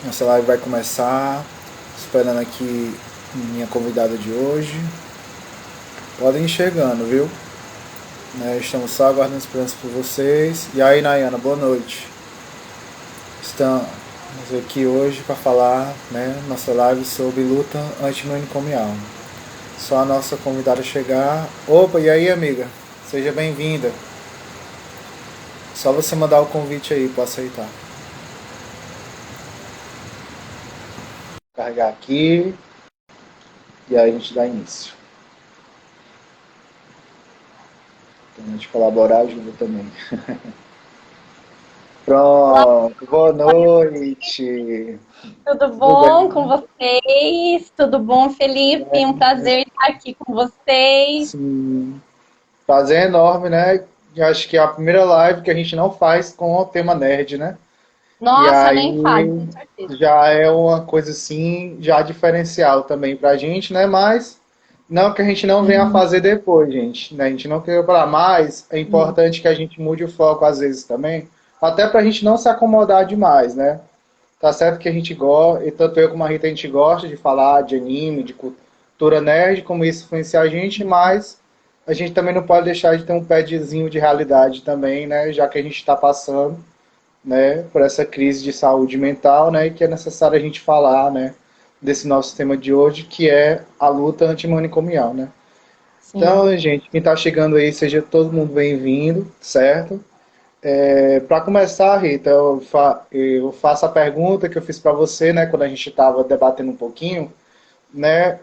Nossa live vai começar. Esperando aqui minha convidada de hoje. Podem ir chegando, viu? Estamos só aguardando esperança por vocês. E aí, Nayana, boa noite. Estamos aqui hoje para falar, nossa live sobre luta antimanicomial. Só a nossa convidada chegar. Opa, e aí, amiga? Seja bem-vinda. Só você mandar o convite aí para aceitar. Carregar aqui e aí a gente dá início. Tem gente colaborar ajuda também. Olá, Pronto, boa noite. tudo Tudo bom com bem? vocês? Tudo bom, Felipe? Um prazer estar aqui com vocês. Sim. Prazer enorme, né? Eu acho que é a primeira live que a gente não faz com o tema nerd, né? E Nossa, nem fale, aí com certeza. já é uma coisa assim, já diferencial também pra gente, né? Mas não que a gente não venha a Uhum. fazer depois, gente, né? A gente não quer para mais, é importante que a gente mude o foco às vezes também, até pra gente não se acomodar demais, né? Tá certo que a gente gosta, e tanto eu como a Rita, a gente gosta de falar de anime, de cultura nerd, como isso influencia a gente, mas a gente também não pode deixar de ter um pezinho de realidade também, né? Já que a gente está passando, né, por essa crise de saúde mental, né, e que é necessário a gente falar, né, desse nosso tema de hoje, que é a luta antimanicomial, né? Sim. Então, gente, quem está chegando aí, seja todo mundo bem-vindo, certo? Para começar, Rita, eu faço a pergunta que eu fiz para você, né, quando a gente estava debatendo um pouquinho, né,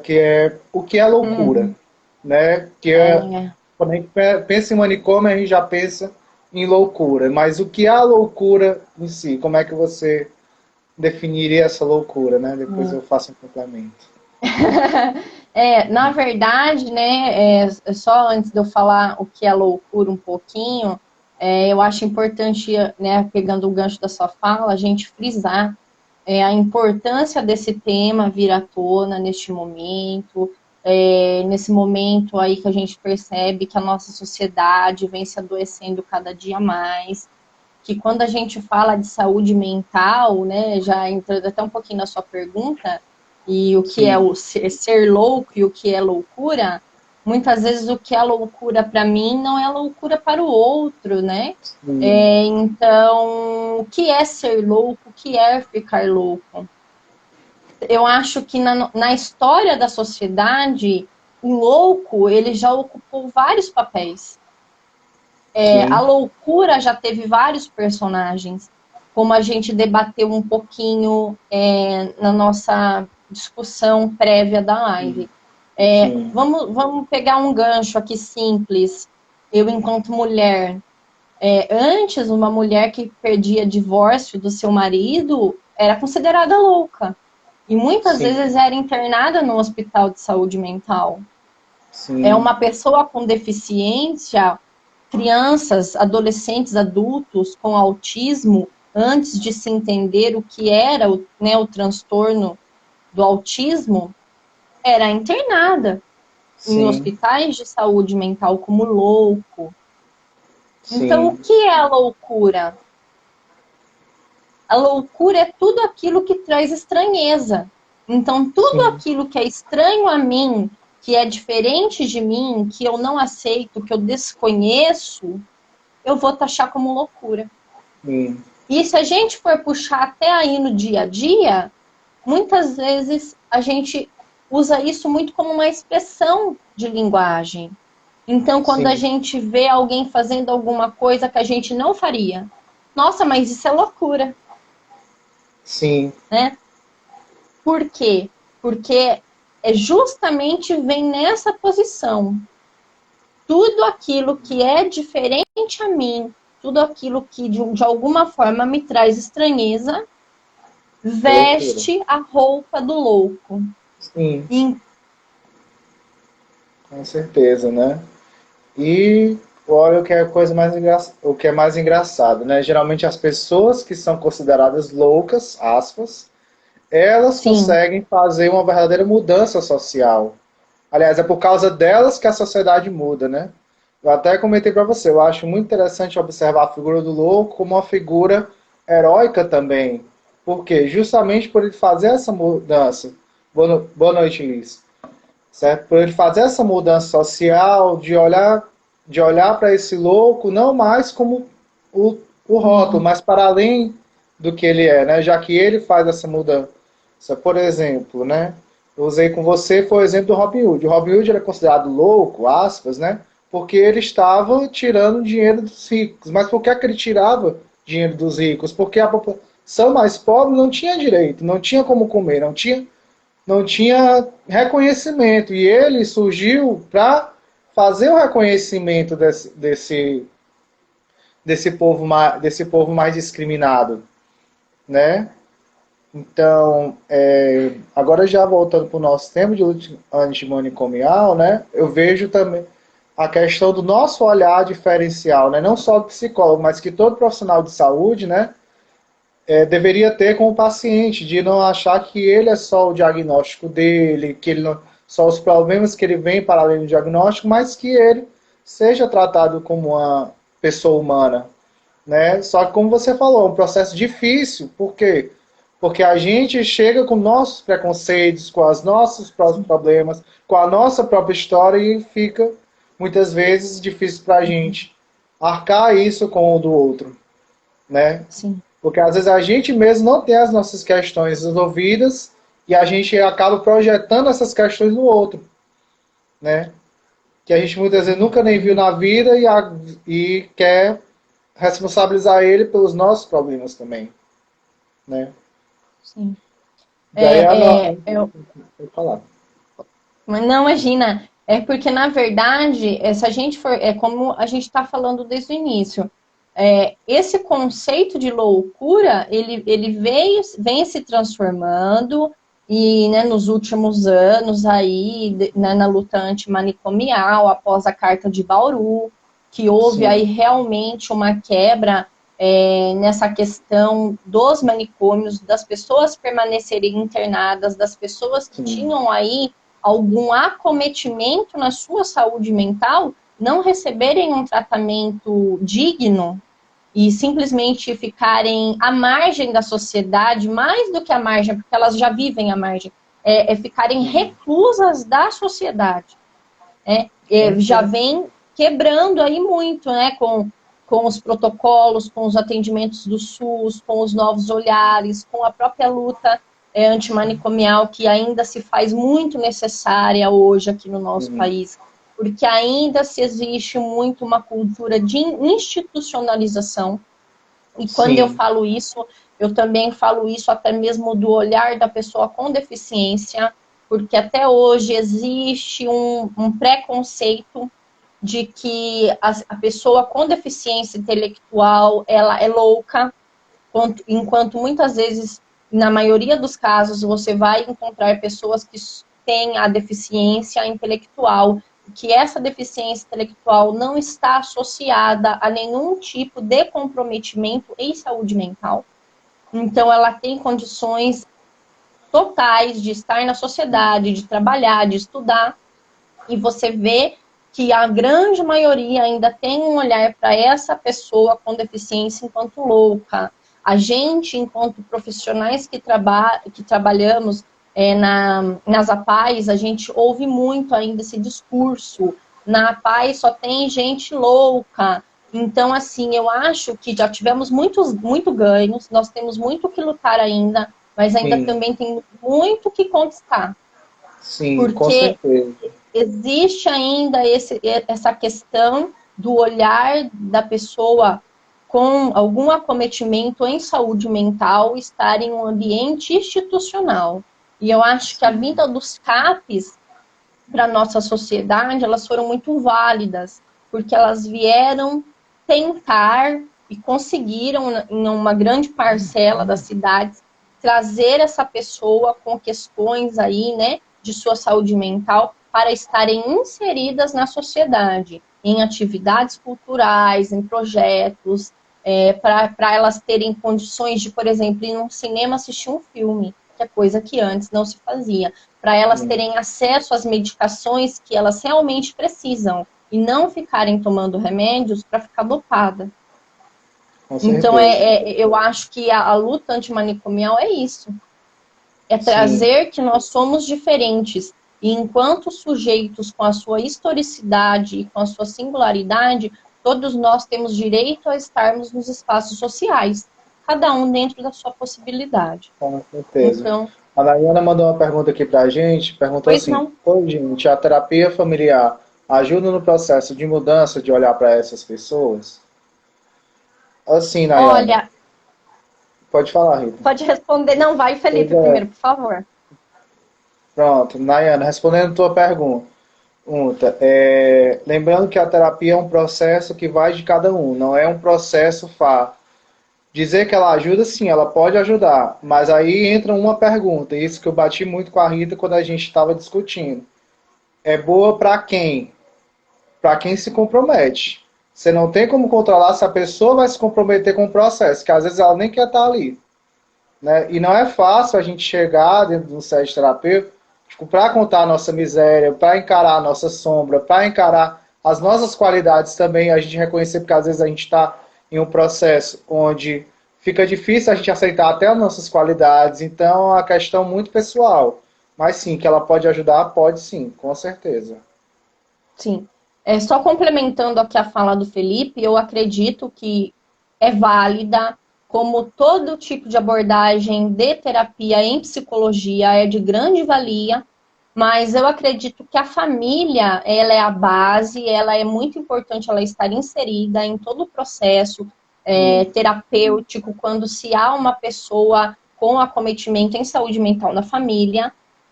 que é o que é loucura, Uhum. né? Que é, É. quando a gente pensa em manicômio, a gente já pensa em loucura, mas o que é a loucura em si? Como é que você definiria essa loucura, né? Depois eu faço um complemento. Na verdade, né, só antes de eu falar o que é loucura um pouquinho, eu acho importante, né, pegando o gancho da sua fala, a gente frisar a importância desse tema vir à tona neste momento, nesse momento aí que a gente percebe que a nossa sociedade vem se adoecendo cada dia mais, que quando a gente fala de saúde mental, né, já entrando até um pouquinho na sua pergunta, e o que é Sim, o ser louco e o que é loucura, muitas vezes o que é loucura para mim não é loucura para o outro, né? sim, Então, o que é ser louco? O que é ficar louco? Eu acho que na história da sociedade, o louco ele já ocupou vários papéis. A sim, loucura já teve vários personagens, como a gente debateu um pouquinho na nossa discussão prévia da live. sim, Vamos pegar um gancho aqui simples. Eu, enquanto mulher, antes, uma mulher que perdia divórcio do seu marido era considerada louca. E muitas sim, vezes era internada no hospital de saúde mental. É sim, uma pessoa com deficiência, crianças, adolescentes, adultos com autismo, antes de se entender o que era o transtorno do autismo, era internada em sim, hospitais de saúde mental como louco. Então, o sim, que é a loucura? A loucura é tudo aquilo que traz estranheza. Então, tudo sim, aquilo que é estranho a mim, que é diferente de mim, que eu não aceito, que eu desconheço, eu vou taxar como loucura. sim, E se a gente for puxar até aí no dia a dia, muitas vezes a gente usa isso muito como uma expressão de linguagem. Então, quando a sim, gente vê alguém fazendo alguma coisa que a gente não faria, nossa, mas isso é loucura, sim, né? Por quê? Porque justamente vem nessa posição. Tudo aquilo que é diferente a mim, tudo aquilo que de alguma forma me traz estranheza, é loucura. veste a roupa do louco. Sim, E, com certeza, né? E olha o que é a coisa mais o que é mais engraçado, né? Geralmente as pessoas que são consideradas loucas, aspas, elas sim, conseguem fazer uma verdadeira mudança social. Aliás, é por causa delas que a sociedade muda, né? Eu até comentei para você, eu acho muito interessante observar a figura do louco como uma figura heróica também, Por quê? Justamente por ele fazer essa mudança. Boa noite, Liz. Certo? Por ele fazer essa mudança social, de olhar para esse louco não mais como o rótulo, mas para além do que ele é, né? Já que ele faz essa mudança. Por exemplo, né? Eu usei com você foi o exemplo do Robin Hood. O Robin Hood era considerado louco, aspas, né? Porque ele estava tirando dinheiro dos ricos. Mas por que ele tirava dinheiro dos ricos? Porque a população mais pobre não tinha direito, não tinha como comer, não tinha reconhecimento. E ele surgiu para fazer o reconhecimento desse povo mais discriminado, né? Então, agora já voltando para o nosso tema de luta antimanicomial, né? Eu vejo também a questão do nosso olhar diferencial, né? Não só do psicólogo, mas que todo profissional de saúde, né? Deveria ter com o paciente, de não achar que ele é só o diagnóstico dele, que ele não, só os problemas que ele vem para além do diagnóstico, mas que ele seja tratado como uma pessoa humana, né? Só que, como você falou, é um processo difícil. Por quê? Porque a gente chega com nossos preconceitos, com os nossos próprios problemas, com a nossa própria história e fica, muitas vezes, difícil para a gente arcar isso com o do outro, né? Sim. Porque às vezes a gente mesmo não tem as nossas questões resolvidas e a gente acaba projetando essas questões no outro, né? Que a gente muitas vezes nunca nem viu na vida e quer responsabilizar ele pelos nossos problemas também, né? Sim. Daí Eu, falar. Mas não, imagina. É porque, na verdade, se a gente for. É como a gente está falando desde o início. Esse conceito de loucura, ele vem se transformando e, né, nos últimos anos aí, né, na luta antimanicomial, após a Carta de Bauru, que houve Sim. aí realmente uma quebra nessa questão dos manicômios, das pessoas permanecerem internadas, das pessoas que tinham aí algum acometimento na sua saúde mental, não receberem um tratamento digno e simplesmente ficarem à margem da sociedade, mais do que à margem, porque elas já vivem à margem, ficarem reclusas da sociedade. Já vem quebrando aí muito, né, com os protocolos, com os atendimentos do SUS, com os novos olhares, com a própria luta antimanicomial, que ainda se faz muito necessária hoje aqui no nosso país, porque ainda se existe muito uma cultura de institucionalização. E quando eu falo isso, eu também falo isso até mesmo do olhar da pessoa com deficiência, porque até hoje existe um preconceito de que a pessoa com deficiência intelectual, ela é louca, enquanto muitas vezes, na maioria dos casos, você vai encontrar pessoas que têm a deficiência intelectual, que essa deficiência intelectual não está associada a nenhum tipo de comprometimento em saúde mental. Então, ela tem condições totais de estar na sociedade, de trabalhar, de estudar, e você vê que a grande maioria ainda tem um olhar para essa pessoa com deficiência enquanto louca. A gente, enquanto profissionais que trabalhamos nas APAES, a gente ouve muito ainda esse discurso. Na APAE só tem gente louca. Então, assim, eu acho que já tivemos muito ganhos, nós temos muito que lutar ainda, mas ainda também tem muito que conquistar. Sim, com certeza. Existe ainda essa questão do olhar da pessoa com algum acometimento em saúde mental estar em um ambiente institucional. E eu acho que a vinda dos CAPs para a nossa sociedade, elas foram muito válidas, porque elas vieram tentar e conseguiram, em uma grande parcela das cidades, trazer essa pessoa com questões aí, né, de sua saúde mental para estarem inseridas na sociedade, em atividades culturais, em projetos, para elas terem condições de, por exemplo, ir num cinema assistir um filme, que é coisa que antes não se fazia, para elas terem acesso às medicações que elas realmente precisam e não ficarem tomando remédios para ficar dopada. Com Então, certeza. eu acho que a luta antimanicomial é isso. É Sim, trazer que nós somos diferentes. E enquanto sujeitos com a sua historicidade e com a sua singularidade, todos nós temos direito a estarmos nos espaços sociais, cada um dentro da sua possibilidade. com certeza. Então, A Nayana mandou uma pergunta aqui pra gente, perguntou pois assim, não. oi gente, a terapia familiar ajuda no processo de mudança de olhar para essas pessoas? Assim, Nayana, Olha, pode falar, Rita. pode responder. Não, vai, Pois Felipe, é, primeiro, por favor. pronto. Nayana, respondendo a tua pergunta, lembrando que a terapia é um processo que vai de cada um, não é um processo fácil. Dizer que ela ajuda, sim, ela pode ajudar, mas aí entra uma pergunta, isso que eu bati muito com a Rita quando a gente estava discutindo. É boa para quem? Para quem se compromete. Você não tem como controlar se a pessoa vai se comprometer com o processo, que às vezes ela nem quer estar ali. Né? E não é fácil a gente chegar dentro de um sede terapêutico para contar a nossa miséria, para encarar a nossa sombra, para encarar as nossas qualidades também, a gente reconhecer, porque às vezes a gente está em um processo onde fica difícil a gente aceitar até as nossas qualidades, então é uma questão muito pessoal. Mas sim, que ela pode ajudar, pode sim, com certeza. Sim. Só complementando aqui a fala do Felipe, eu acredito que é válida, como todo tipo de abordagem de terapia em psicologia é de grande valia, mas eu acredito que a família, ela é a base, ela é muito importante ela estar inserida em todo o processo Sim, terapêutico, quando se há uma pessoa com acometimento em saúde mental na família.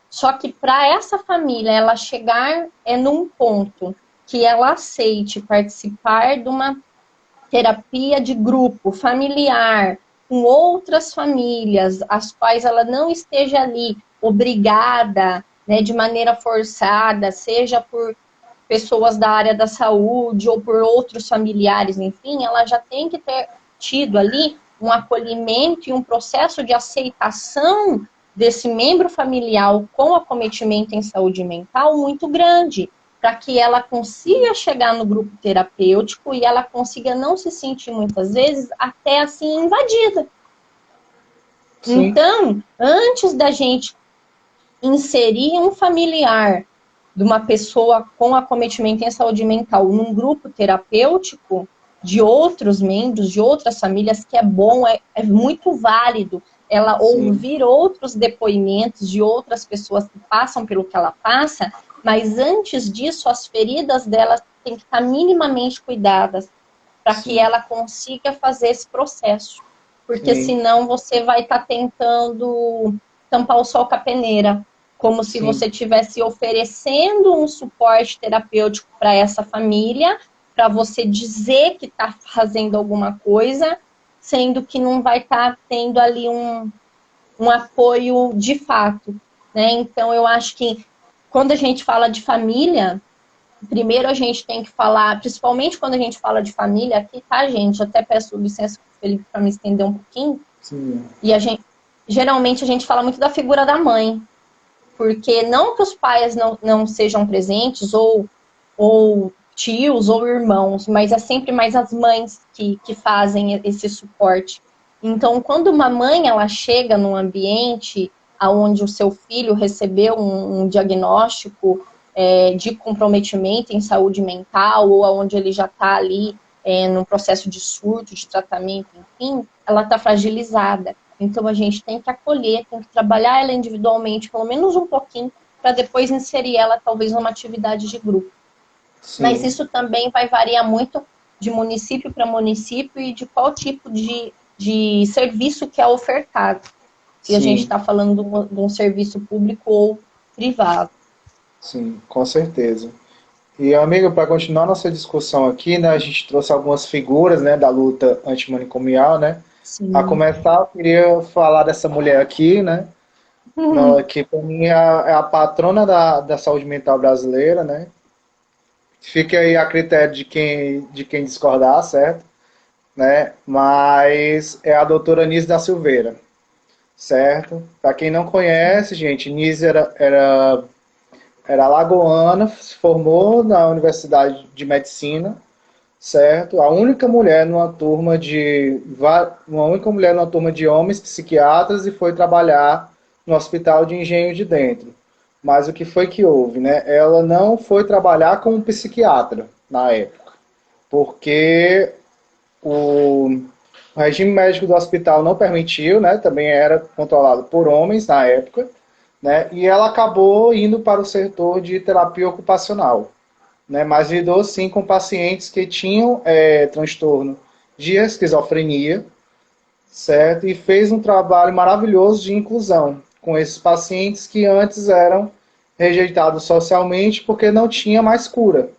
Só que para essa família ela chegar num ponto que ela aceite participar de uma terapia de grupo, familiar, com outras famílias, as quais ela não esteja ali obrigada, né, de maneira forçada, seja por pessoas da área da saúde ou por outros familiares, enfim, ela já tem que ter tido ali um acolhimento e um processo de aceitação desse membro familiar com acometimento em saúde mental muito grande, para que ela consiga chegar no grupo terapêutico e ela consiga não se sentir muitas vezes até assim invadida. sim, Então, antes da gente inserir um familiar de uma pessoa com acometimento em saúde mental num grupo terapêutico de outros membros, de outras famílias, que é bom, é muito válido ela sim, ouvir outros depoimentos de outras pessoas que passam pelo que ela passa, mas antes disso, as feridas dela têm que estar minimamente cuidadas para que sim, ela consiga fazer esse processo. Porque sim, senão você vai estar tentando tampar o sol com a peneira, como se sim, você estivesse oferecendo um suporte terapêutico para essa família, para você dizer que está fazendo alguma coisa, sendo que não vai estar tendo ali um apoio de fato. Né? Então, eu acho que quando a gente fala de família, primeiro a gente tem que falar, principalmente quando a gente fala de família, aqui, tá, gente? Eu até peço licença para o Felipe para me estender um pouquinho. sim, E geralmente a gente fala muito da figura da mãe, porque não que os pais não sejam presentes, ou tios, ou irmãos, mas é sempre mais as mães que fazem esse suporte. Então, quando uma mãe ela chega num ambiente onde o seu filho recebeu um diagnóstico de comprometimento em saúde mental, ou onde ele já está ali num processo de surto, de tratamento, enfim, ela está fragilizada. Então, a gente tem que acolher, tem que trabalhar ela individualmente, pelo menos um pouquinho, para depois inserir ela, talvez, numa atividade de grupo. Mas sim, isso também vai variar muito de município para município e de qual tipo de serviço que é ofertado. Se a gente sim. está falando de um serviço público ou privado. Sim, com certeza. E, amigo, para continuar nossa discussão aqui, né, a gente trouxe algumas figuras, né, da luta antimanicomial, né? A Sim. começar, eu queria falar dessa mulher aqui, né, que para mim é a patrona da saúde mental brasileira, né? Fica aí a critério de quem discordar, certo? Né? Mas é a doutora Nise da Silveira, certo? Para quem não conhece, gente, Nise era alagoana, se formou na Universidade de Medicina, certo? A única mulher numa turma de homens psiquiatras e foi trabalhar no Hospital de Engenho de Dentro. Mas o que foi que houve, né? Ela não foi trabalhar como psiquiatra na época, porque o regime médico do hospital não permitiu, né? Também era controlado por homens na época, né? E ela acabou indo para o setor de terapia ocupacional, né? Mas lidou sim com pacientes que tinham transtorno de esquizofrenia, certo? E fez um trabalho maravilhoso de inclusão com esses pacientes que antes eram rejeitados socialmente porque não tinha mais cura,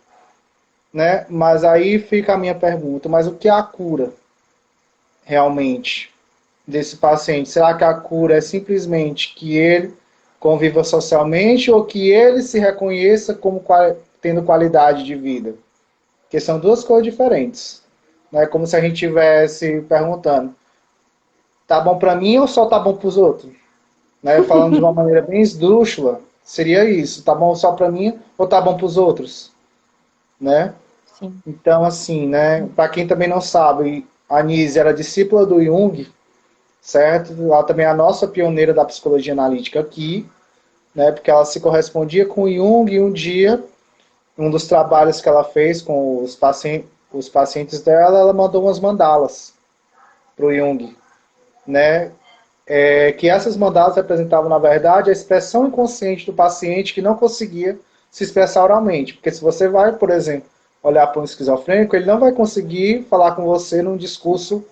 né? Mas aí fica a minha pergunta, mas o que é a cura realmente desse paciente? Será que a cura é simplesmente que ele conviva socialmente ou que ele se reconheça como tendo qualidade de vida? Porque são duas coisas diferentes. Né? Como se a gente estivesse perguntando, tá bom para mim ou só tá bom para os outros? Né? Falando de uma maneira bem esdrúxula, seria isso. Tá bom só para mim ou tá bom para os outros? Né? Sim. Então, assim, né? Para quem também não sabe, a Nise era discípula do Jung, certo? Ela também é a nossa pioneira da psicologia analítica aqui, né? Porque ela se correspondia com o Jung e um dia, um dos trabalhos que ela fez com os pacientes dela, ela mandou umas mandalas para o Jung, né? Que essas mandalas representavam, na verdade, a expressão inconsciente do paciente que não conseguia se expressar oralmente. Porque se você vai, por exemplo, olhar para um esquizofrênico, ele não vai conseguir falar com você num discurso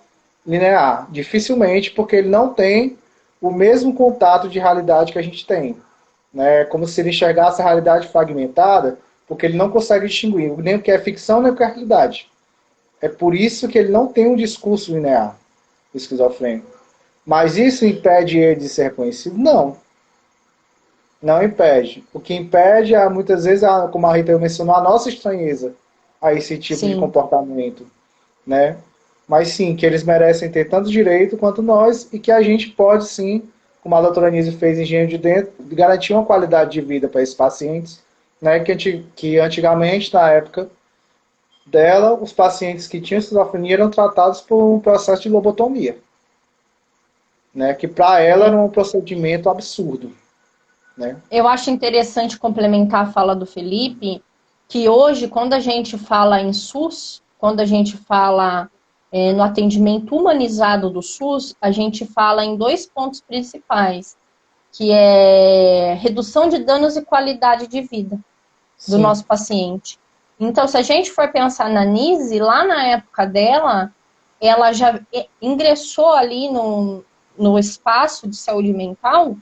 linear. Dificilmente, porque ele não tem o mesmo contato de realidade que a gente tem. Né? Como se ele enxergasse a realidade fragmentada, porque ele não consegue distinguir nem o que é ficção, nem o que é realidade. É por isso que ele não tem um discurso linear, o esquizofrênico. Mas isso impede ele de ser reconhecido? Não. Não impede. O que impede é, muitas vezes, como a Rita mencionou, a nossa estranheza a esse tipo de Sim. comportamento. Né? Mas sim, que eles merecem ter tanto direito quanto nós e que a gente pode sim, como a doutora Nise fez em Engenho de Dentro, garantir uma qualidade de vida para esses pacientes, né? Que antigamente, na época dela, os pacientes que tinham esquizofrenia eram tratados por um processo de lobotomia. Né, que para ela era um procedimento absurdo. Né? Eu acho interessante complementar a fala do Felipe, que hoje, quando a gente fala em SUS, quando a gente fala no atendimento humanizado do SUS, a gente fala em dois pontos principais, que é redução de danos e qualidade de vida do Sim. nosso paciente. Então, se a gente for pensar na Nise, lá na época dela, ela já ingressou ali no espaço de saúde mental,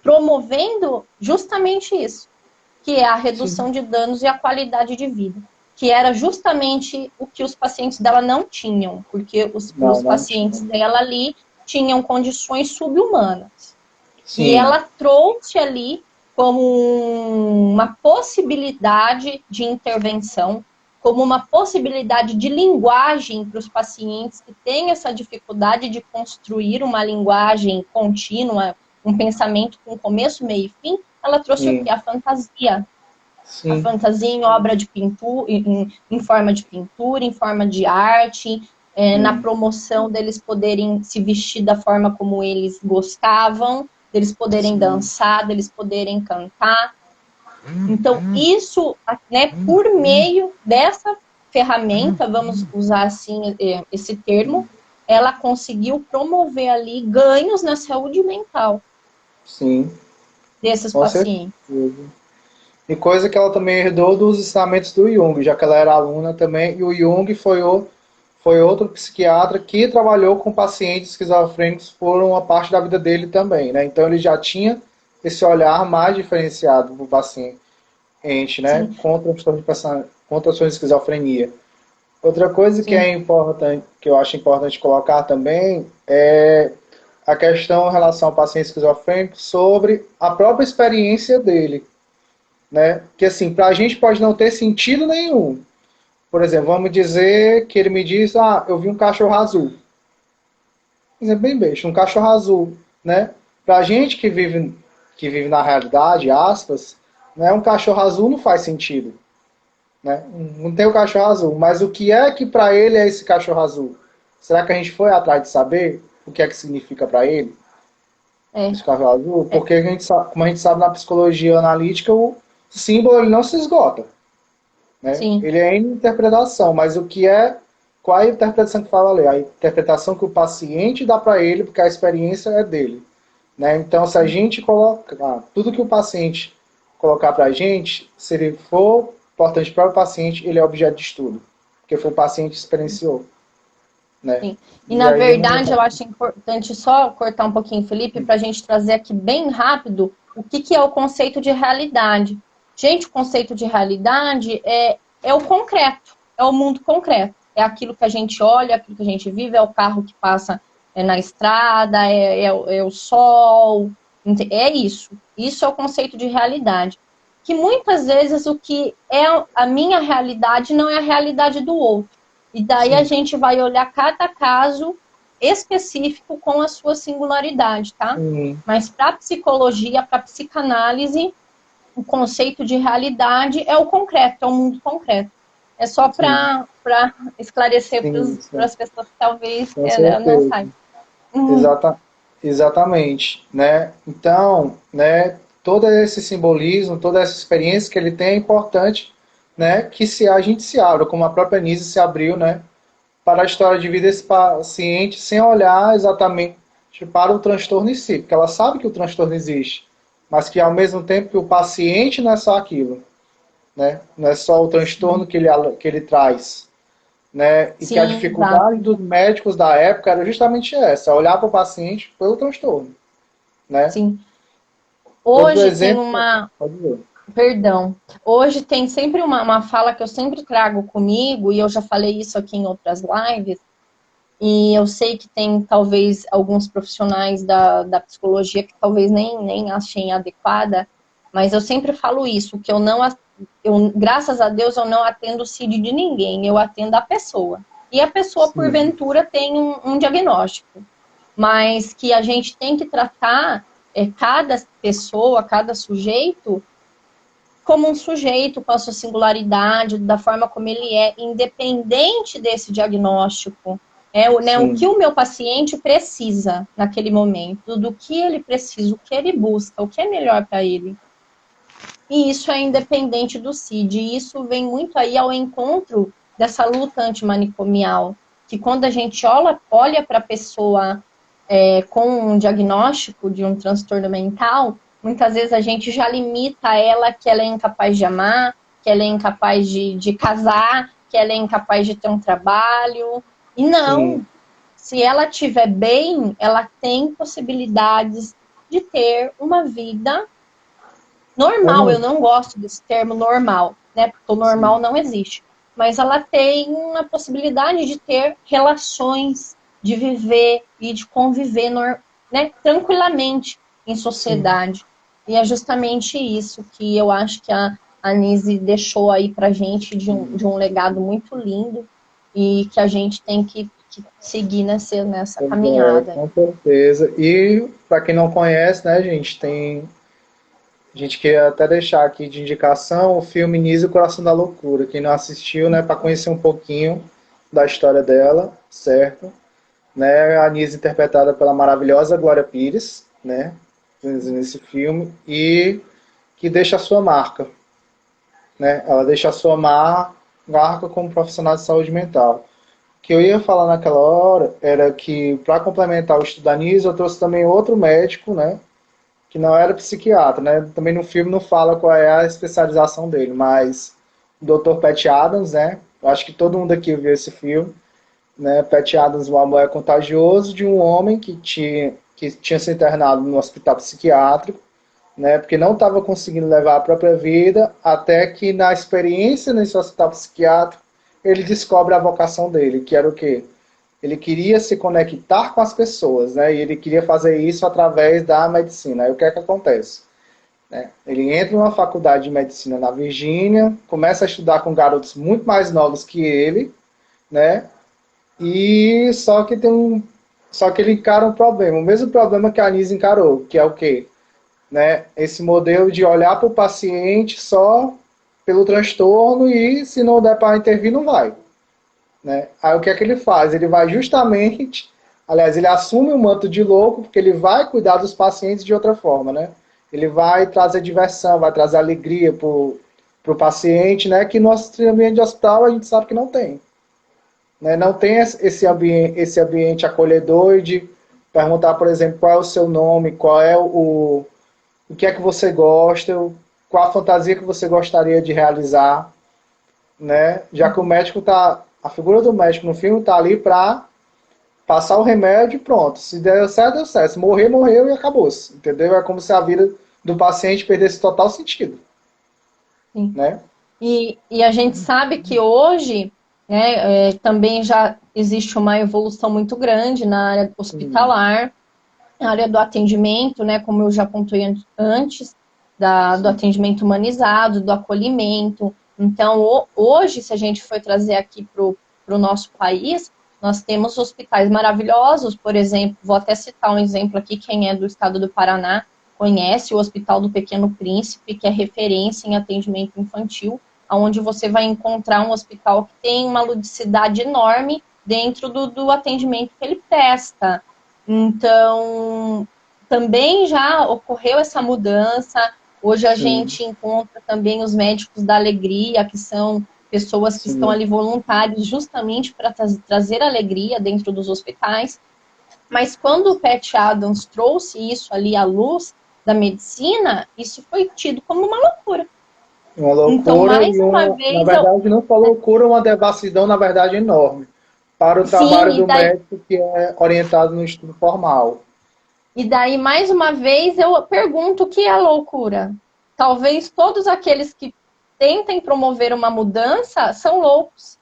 promovendo justamente isso, que é a redução Sim. de danos e a qualidade de vida, que era justamente o que os pacientes dela não tinham, porque os pacientes dela ali tinham condições subhumanas. Sim. E ela trouxe ali como uma possibilidade de intervenção, como uma possibilidade de linguagem para os pacientes que têm essa dificuldade de construir uma linguagem contínua, um pensamento com começo, meio e fim. Ela trouxe o que? A fantasia. Sim. A fantasia em obra de pintura, em forma de pintura, em forma de arte, na promoção deles poderem se vestir da forma como eles gostavam, deles poderem dançar, deles poderem cantar. Então, isso, né, por meio dessa ferramenta, vamos usar assim esse termo, ela conseguiu promover ali ganhos na saúde mental. Sim. Desses Com pacientes. certeza. E coisa que ela também herdou dos ensinamentos do Jung, já que ela era aluna também, e o Jung foi outro psiquiatra que trabalhou com pacientes esquizofrênicos por uma parte da vida dele também, né? Então ele já tinha esse olhar mais diferenciado para o paciente, né? Sim. Contra a sua esquizofrenia. Outra coisa que Sim. é importante, que eu acho importante colocar também, é a questão em relação ao paciente esquizofrênico sobre a própria experiência dele. Né? Que assim, para a gente pode não ter sentido nenhum. Por exemplo, vamos dizer que ele me diz, eu vi um cachorro azul. Exemplo bem besta, um cachorro azul. Né? Para a gente que vive na realidade, aspas, né, um cachorro azul não faz sentido. né? Não tem o cachorro azul, mas o que é que para ele é esse cachorro azul? Será que a gente foi atrás de saber o que é que significa para ele É, esse cachorro azul? é, Porque a gente sabe, como a gente sabe na psicologia analítica, o símbolo ele não se esgota, né? sim, Ele é em interpretação, mas o que é, qual é a interpretação que fala ali? A interpretação que o paciente dá para ele, porque a experiência é dele, né? Então, se a gente colocar tudo que o paciente colocar para a gente, se ele for importante para o paciente, ele é objeto de estudo, porque foi o paciente que experienciou, né? sim. E E na aí não. verdade eu acho importante só cortar um pouquinho, Felipe, para a gente trazer aqui bem rápido o que, que é o conceito de realidade. Gente, o conceito de realidade é o concreto, é o mundo concreto. É aquilo que a gente olha, aquilo que a gente vive, é o carro que passa na estrada, é o sol, é isso. Isso é o conceito de realidade. Que muitas vezes o que é a minha realidade não é a realidade do outro. E daí a Sim. gente vai olhar cada caso específico com a sua singularidade, tá? Sim. Mas para psicologia, para psicanálise, o conceito de realidade é o concreto, é o mundo concreto. É só Sim. para esclarecer Sim. para Sim. as pessoas que talvez Com não certeza. saibam. Uhum. Exata, exatamente, né? Então, né, todo esse simbolismo, toda essa experiência que ele tem é importante, né, que se a gente se abra, como a própria Nise se abriu, né, para a história de vida desse paciente, sem olhar exatamente para o transtorno em si, porque ela sabe que o transtorno existe, mas que ao mesmo tempo que o paciente não é só aquilo, né? Não é só o transtorno que ele traz, né? E que a Sim, exato. dificuldade dos médicos da época era justamente essa, olhar para o paciente pelo transtorno, né? Sim. Outro Hoje tem exemplo, uma, pode ver. perdão, hoje tem sempre uma fala que eu sempre trago comigo, e eu já falei isso aqui em outras lives, e eu sei que tem talvez alguns profissionais da psicologia que talvez nem achem adequada, mas eu sempre falo isso, que graças a Deus, eu não atendo o CID de ninguém, eu atendo a pessoa. E a pessoa, Sim, porventura, tem um diagnóstico, mas que a gente tem que tratar cada pessoa, cada sujeito, como um sujeito com a sua singularidade, da forma como ele é, independente desse diagnóstico. Né, o que sim, o meu paciente precisa naquele momento, do que ele precisa, o que ele busca, o que é melhor para ele. E isso é independente do CID. E isso vem muito aí ao encontro dessa luta antimanicomial, que quando a gente olha para a pessoa com um diagnóstico de um transtorno mental, muitas vezes a gente já limita ela que ela é incapaz de amar, que ela é incapaz de casar, que ela é incapaz de ter um trabalho. E não, sim. se ela estiver bem, ela tem possibilidades de ter uma vida normal. Eu Como? não gosto desse termo normal, né? Porque o normal Sim, não existe. Mas ela tem uma possibilidade de ter relações, de viver e de conviver, né, tranquilamente em sim. sociedade. E é justamente isso que eu acho que a Anise deixou aí pra gente de um legado muito lindo e que a gente tem que seguir nessa Pois é, caminhada. com certeza. E para quem não conhece, né, gente, tem a gente quer até deixar aqui de indicação o filme Nise e o Coração da Loucura. Quem não assistiu, né, para conhecer um pouquinho da história dela, certo? Né, a Nise interpretada pela maravilhosa Glória Pires, né, nesse filme, e que deixa a sua marca, né? Ela deixa a sua marca como profissional de saúde mental. O que eu ia falar naquela hora era que, para complementar o estudo da Nise, eu trouxe também outro médico, né, que não era psiquiatra, né? Também no filme não fala qual é a especialização dele, mas o Dr. Pat Adams, né? Eu acho que todo mundo aqui viu esse filme, né? Pat Adams, o amor é contagioso de um homem que tinha se internado no hospital psiquiátrico, né? Porque não estava conseguindo levar a própria vida, até que na experiência nesse hospital psiquiátrico ele descobre a vocação dele, que era o quê? Ele queria se conectar com as pessoas, né? E ele queria fazer isso através da medicina. Aí o que é que acontece? Né? Ele entra numa faculdade de medicina na Virgínia, começa a estudar com garotos muito mais novos que ele, né? E só que ele encara um problema, o mesmo problema que a Anise encarou, que é o quê? Né? Esse modelo de olhar para o paciente só pelo transtorno e se não der para intervir, não vai. Né? Aí o que é que ele faz? Ele vai justamente, aliás, ele assume o manto de louco, porque ele vai cuidar dos pacientes de outra forma, né? Ele vai trazer diversão, vai trazer alegria para o paciente, né? Que no nosso ambiente de hospital a gente sabe que não tem. Né? Não tem esse ambiente acolhedor de perguntar, por exemplo, qual é o seu nome, qual é o que é que você gosta, qual a fantasia que você gostaria de realizar, né? Já que o médico tá, a figura do médico no filme está ali para passar o remédio e pronto. Se der certo, deu certo. Se morrer, morreu e acabou-se. Entendeu? É como se a vida do paciente perdesse total sentido. Sim. Né? E a gente sabe que hoje, né, também já existe uma evolução muito grande na área hospitalar, na área do atendimento, né, como eu já contei antes, do atendimento humanizado, do acolhimento. Então, hoje, se a gente for trazer aqui para o nosso país, nós temos hospitais maravilhosos, por exemplo, vou até citar um exemplo aqui, quem é do estado do Paraná conhece o Hospital do Pequeno Príncipe, que é referência em atendimento infantil, onde você vai encontrar um hospital que tem uma ludicidade enorme dentro do atendimento que ele presta. Então, também já ocorreu essa mudança. Hoje a gente encontra também os médicos da alegria, que são pessoas que estão ali voluntários justamente para trazer alegria dentro dos hospitais. Mas quando o Pat Adams trouxe isso ali à luz da medicina, isso foi tido como uma loucura. Uma loucura então, mais uma vez, na verdade, não só loucura, uma devassidão, na verdade, enorme para o trabalho do médico que é orientado no estudo formal. E daí, mais uma vez, eu pergunto o que é loucura. Talvez todos aqueles que tentem promover uma mudança são loucos.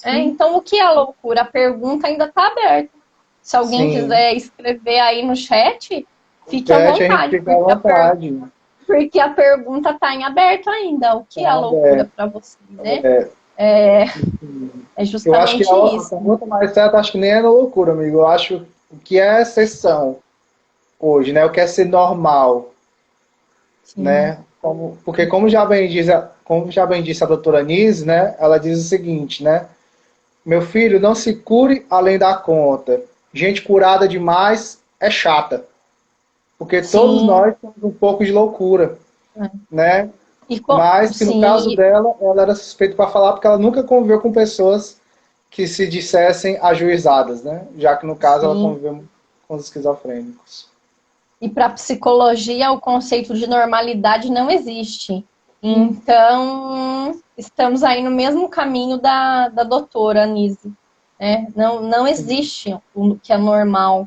Então, o que é loucura? A pergunta ainda está aberta. Se alguém quiser escrever aí no chat, fique à vontade. Porque a pergunta está em aberto ainda. O que é loucura para você, né? É justamente eu acho que isso. a pergunta mais certa, acho que nem é loucura, amigo. Eu acho o que é exceção hoje, né? O que é ser normal, né? Porque como já bem disse a doutora Nise, né? Ela diz o seguinte, né? Meu filho, não se cure além da conta. Gente curada demais é chata. Porque todos nós temos um pouco de loucura, né? Mas que no caso dela, ela era suspeita para falar porque ela nunca conviveu com pessoas que se dissessem ajuizadas, né? Já que no caso ela conviveu com os esquizofrênicos. E para a psicologia, o conceito de normalidade não existe. Então, estamos aí no mesmo caminho da doutora Nise. Né? Não existe o que é normal.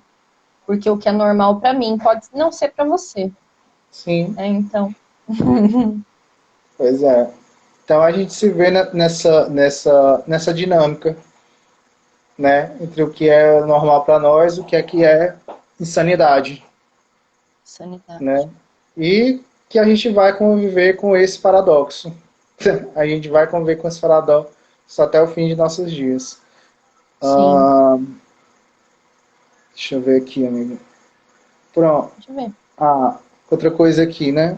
Porque o que é normal para mim pode não ser para você. Sim. Então. Pois é. Então a gente se vê nessa dinâmica, né? Entre o que é normal para nós e o que é insanidade. Né? E que a gente vai conviver com esse paradoxo. A gente vai conviver com esse paradoxo até o fim de nossos dias. Deixa eu ver aqui, amigo. Pronto. Deixa eu ver. Outra coisa aqui, né?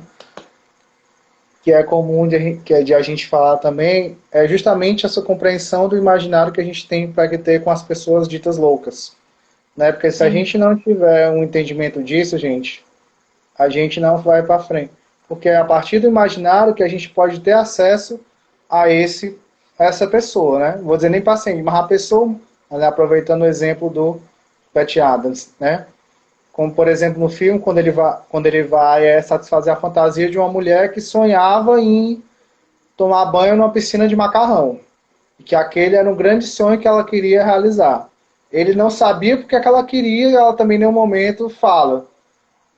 Que é comum de a gente falar também, é justamente essa compreensão do imaginário que a gente tem para ter com as pessoas ditas loucas. Né? Porque se a gente não tiver um entendimento disso, a gente não vai para frente. Porque é a partir do imaginário que a gente pode ter acesso a essa pessoa, né? Vou dizer nem paciente, mas a pessoa, né? Aproveitando o exemplo do Pat Adams, né? Como, por exemplo, no filme, quando ele vai satisfazer a fantasia de uma mulher que sonhava em tomar banho numa piscina de macarrão. E que aquele era um grande sonho que ela queria realizar. Ele não sabia porque que ela queria, e ela também em nenhum momento fala.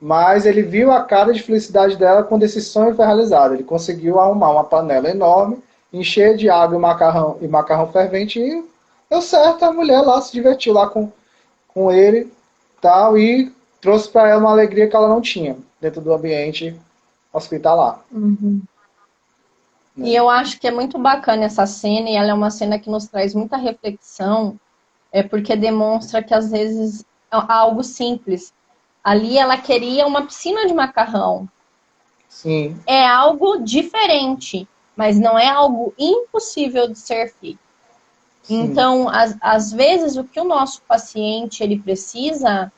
Mas ele viu a cara de felicidade dela quando esse sonho foi realizado. Ele conseguiu arrumar uma panela enorme, encher de água e macarrão fervente, e deu certo, a mulher lá se divertiu lá com ele tal, e trouxe para ela uma alegria que ela não tinha dentro do ambiente hospitalar. Né? E eu acho que é muito bacana essa cena, e ela é uma cena que nos traz muita reflexão, porque demonstra que às vezes é algo simples. Ali ela queria uma piscina de macarrão. Sim. É algo diferente, mas não é algo impossível de ser feito. Sim. Então, às vezes, o que o nosso paciente ele precisa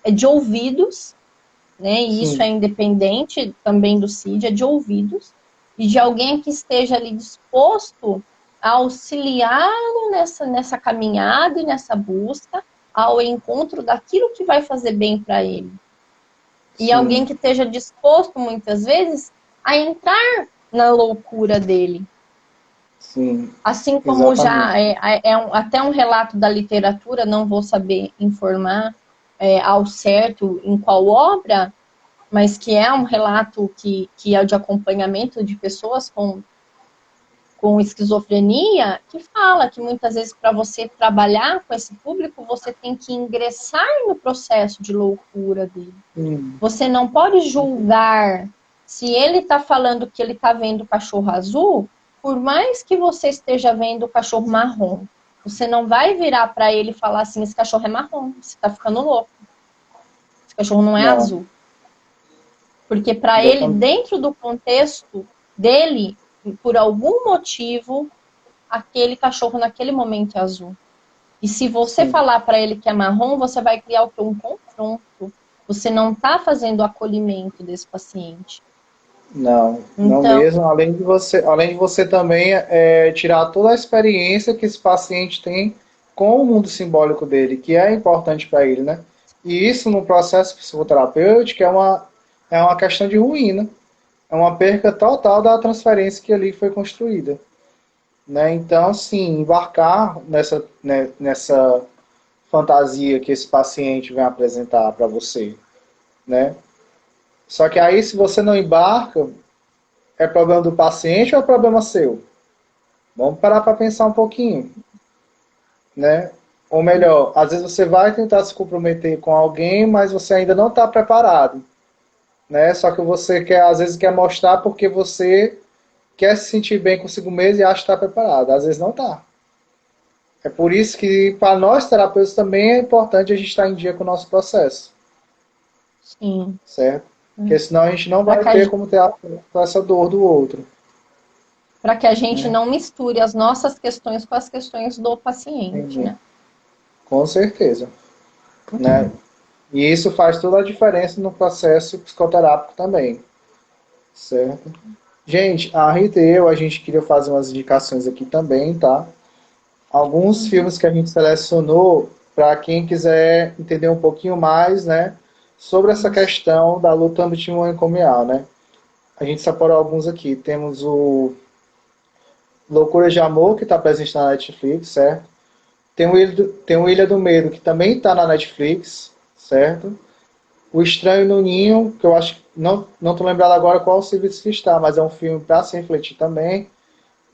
é de ouvidos, né? E isso Sim. é independente também do CID, é de ouvidos, e de alguém que esteja ali disposto a auxiliá-lo nessa caminhada e nessa busca ao encontro daquilo que vai fazer bem para ele. E Sim. alguém que esteja disposto, muitas vezes, a entrar na loucura dele. Sim. Assim como Exatamente. já até um relato da literatura, não vou saber informar ao certo em qual obra, mas que é um relato que é de acompanhamento de pessoas com esquizofrenia, que fala que muitas vezes para você trabalhar com esse público, você tem que ingressar no processo de loucura dele. Sim. Você não pode julgar se ele está falando que ele está vendo cachorro azul, por mais que você esteja vendo o cachorro marrom. Você não vai virar para ele e falar assim, esse cachorro é marrom, você está ficando louco. Esse cachorro não é Não. azul. Porque para ele, Exatamente. dentro do contexto dele, por algum motivo, aquele cachorro naquele momento é azul. E se você Sim. falar para ele que é marrom, você vai criar o quê? Um confronto. Você não está fazendo o acolhimento desse paciente. Não, não Então, mesmo. Além de você também tirar toda a experiência que esse paciente tem com o mundo simbólico dele, que é importante para ele, né? E isso no processo psicoterapêutico é uma questão de ruína, é uma perca total da transferência que ali foi construída, né? Então, sim, embarcar nessa fantasia que esse paciente vem apresentar para você, né? Só que aí, se você não embarca, é problema do paciente ou é problema seu? Vamos parar para pensar um pouquinho, né? Ou melhor, às vezes você vai tentar se comprometer com alguém, mas você ainda não está preparado, né? Só que você às vezes quer mostrar porque você quer se sentir bem consigo mesmo e acha que está preparado. Às vezes não está. É por isso que para nós terapeutas também é importante a gente estar em dia com o nosso processo, sim. certo? Porque senão a gente não Para vai que, ter como ter essa dor do outro, que a gente né? não misture as nossas questões com as questões do paciente, Entendi. né? Com certeza, né? E isso faz toda a diferença no processo psicoterápico também, certo? Gente, a Rita e eu, a gente queria fazer umas indicações aqui também, tá? Alguns Uhum. filmes que a gente selecionou para quem quiser entender um pouquinho mais, né? Sobre essa Isso. questão da luta antimanicomial, né? A gente separou alguns aqui. Temos o Loucura de Amor, que está presente na Netflix, certo? Tem o Ilha do Medo, que também está na Netflix, certo? O Estranho no Ninho, que eu acho que não tô lembrado agora qual o serviço que está, mas é um filme para se refletir também.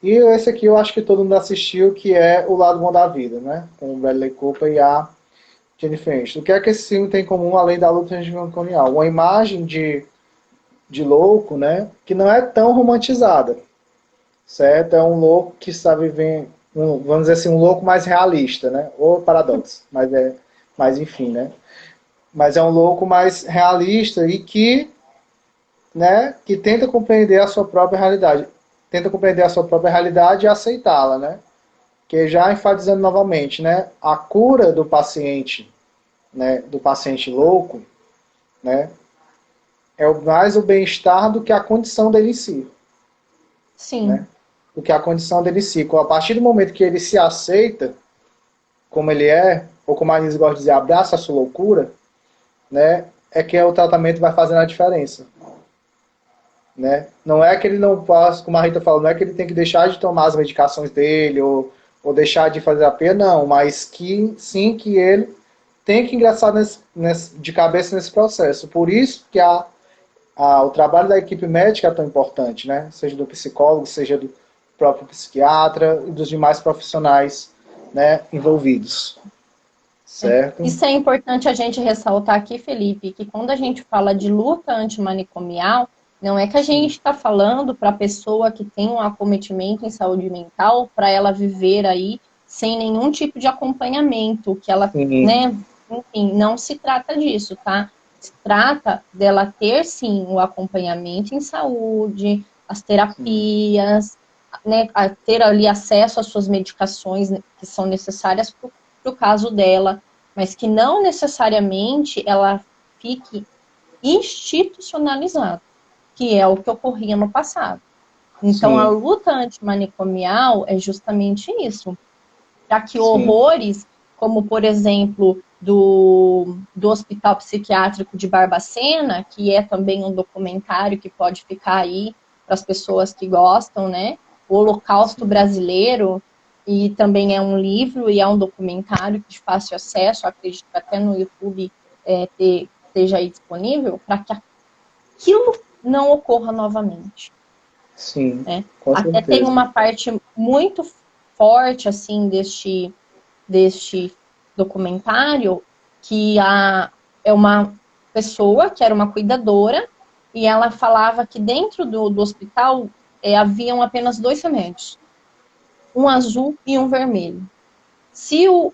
E esse aqui eu acho que todo mundo assistiu, que é O Lado Bom da Vida, né? Com o Bradley Cooper e a Jennifer Aniston. O que é que esse filme tem em comum, além da luta antimanicomial? Uma imagem de louco, né? Que não é tão romantizada, certo? É um louco que está vivendo, vamos dizer assim, um louco mais realista, né? Ou paradoxo, mas enfim, né? Mas é um louco mais realista e que, né, que tenta compreender a sua própria realidade. Tenta compreender a sua própria realidade e aceitá-la, né? Que já enfatizando novamente, né, a cura do paciente, né, do paciente louco, né, é mais o bem-estar do que a condição dele em si, né? Sim, Do que a condição dele em si. A partir do momento que ele se aceita como ele é, ou como a Anise gosta de dizer, abraça a sua loucura, né, é que o tratamento vai fazendo a diferença. Né? Não é que ele não possa, como a Rita falou, não é que ele tem que deixar de tomar as medicações dele ou deixar de fazer a P, não, mas que sim que ele tem que ingressar de cabeça nesse processo. Por isso que o trabalho da equipe médica é tão importante, né? Seja do psicólogo, seja do próprio psiquiatra e dos demais profissionais, né, envolvidos. Certo? Isso é importante a gente ressaltar aqui, Felipe, que quando a gente fala de luta antimanicomial, não é que a gente Sim. está falando para a pessoa que tem um acometimento em saúde mental, para ela viver aí sem nenhum tipo de acompanhamento, que ela, Sim. né, enfim, não se trata disso, tá? Se trata dela ter, sim, o acompanhamento em saúde, as terapias, né, a ter ali acesso às suas medicações, né, que são necessárias para o caso dela, mas que não necessariamente ela fique institucionalizada, que é o que ocorria no passado. Então, a Sim. luta antimanicomial é justamente isso, para que Sim. horrores, como, por exemplo, do Hospital Psiquiátrico de Barbacena, que é também um documentário que pode ficar aí para as pessoas que gostam, né? O Holocausto Brasileiro, e também é um livro e é um documentário de fácil acesso, acredito que até no YouTube esteja aí disponível, para que aquilo não ocorra novamente. Sim, Né? com Até tem certeza. uma parte muito forte, assim, deste documentário, que é uma pessoa que era uma cuidadora, e ela falava que dentro do hospital haviam apenas 2 remédios, um azul e um vermelho. Se o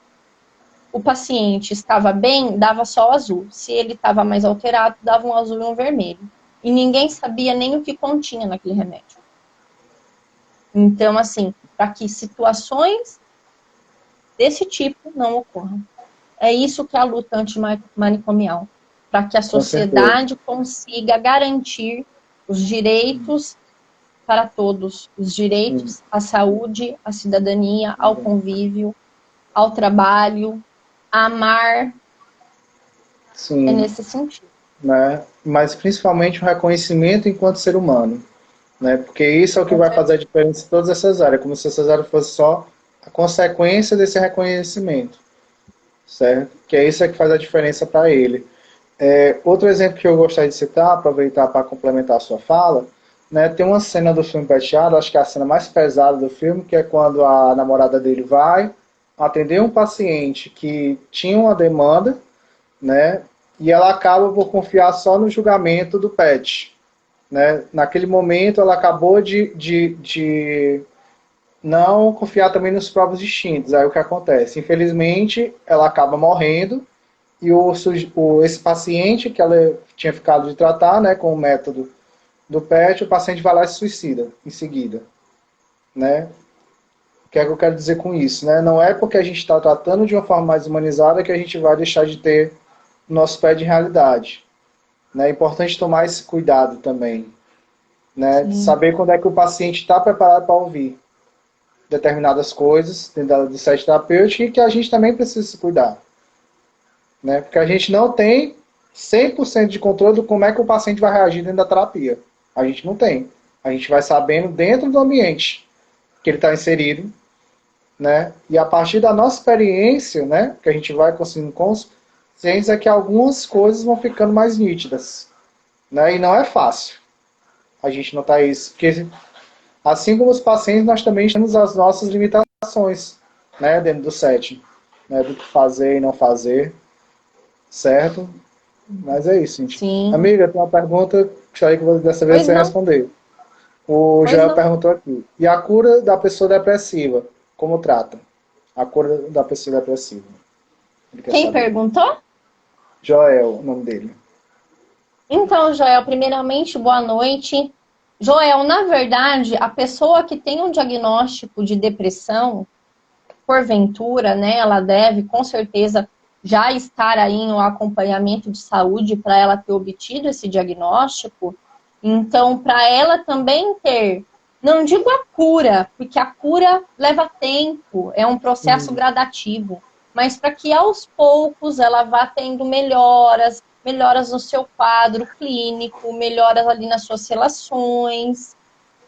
paciente estava bem, dava só o azul. Se ele estava mais alterado, dava um azul e um vermelho. E ninguém sabia nem o que continha naquele remédio. Então, assim, para que situações desse tipo não ocorram. É isso que é a luta antimanicomial, para que a Com certeza. sociedade consiga garantir os direitos para todos, os Sim. direitos à saúde, à cidadania, ao convívio, ao trabalho, a amar, é Sim, nesse sentido. né? Mas principalmente o reconhecimento enquanto ser humano, né? Porque isso é o que Com vai fazer a certeza. diferença em todas essas áreas, como se essas áreas fossem só a consequência desse reconhecimento, certo? Que é isso que faz a diferença para ele. Outro exemplo que eu gostaria de citar, aproveitar para complementar a sua fala, né, tem uma cena do filme Prateado, acho que é a cena mais pesada do filme, que é quando a namorada dele vai atender um paciente que tinha uma demanda, né, e ela acaba por confiar só no julgamento do PET. Né? Naquele momento, ela acabou de não confiar também nos próprios instintos. Aí o que acontece? Infelizmente, ela acaba morrendo e esse paciente que ela tinha ficado de tratar, né, com o método do PET, o paciente vai lá e se suicida em seguida, né? O que é que eu quero dizer com isso, né? Não é porque a gente está tratando de uma forma mais humanizada que a gente vai deixar de ter o nosso pé de realidade, né? É importante tomar esse cuidado também, né? De Sim. saber quando é que o paciente está preparado para ouvir determinadas coisas dentro do set terapêutico e que a gente também precisa se cuidar, né? Porque a gente não tem 100% de controle de como é que o paciente vai reagir dentro da terapia. A gente não tem. A gente vai sabendo dentro do ambiente que ele está inserido, né? E a partir da nossa experiência, né, que a gente vai conseguindo com os pacientes, é que algumas coisas vão ficando mais nítidas, né? E não é fácil a gente notar isso, porque assim como os pacientes, nós também temos as nossas limitações, né, dentro do setting, né, do que fazer e não fazer, certo? Mas é isso, gente. Sim. Amiga, tem uma pergunta que aí que dessa vez Pois você não, responder. O pois Joel não. perguntou aqui. E a cura da pessoa depressiva? Como trata? A cura da pessoa depressiva. Ele quer Quem saber. perguntou? Joel, o nome dele. Então, Joel, primeiramente, boa noite. Joel, na verdade, a pessoa que tem um diagnóstico de depressão, porventura, né, ela deve, com certeza, já estar aí em um acompanhamento de saúde para ela ter obtido esse diagnóstico. Então, para ela também ter, não digo a cura, porque a cura leva tempo, é um processo gradativo, mas para que aos poucos ela vá tendo melhoras, melhoras no seu quadro clínico, melhoras ali nas suas relações,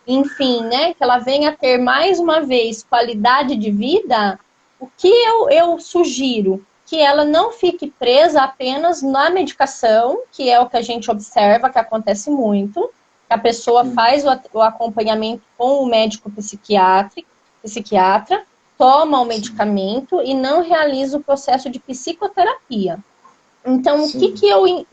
enfim, né, que ela venha a ter mais uma vez qualidade de vida, o que eu sugiro? Que ela não fique presa apenas na medicação, que é o que a gente observa, que acontece muito, que a pessoa faz o acompanhamento com o médico psiquiatra, toma o medicamento e não realiza o processo de psicoterapia. Então, Sim, o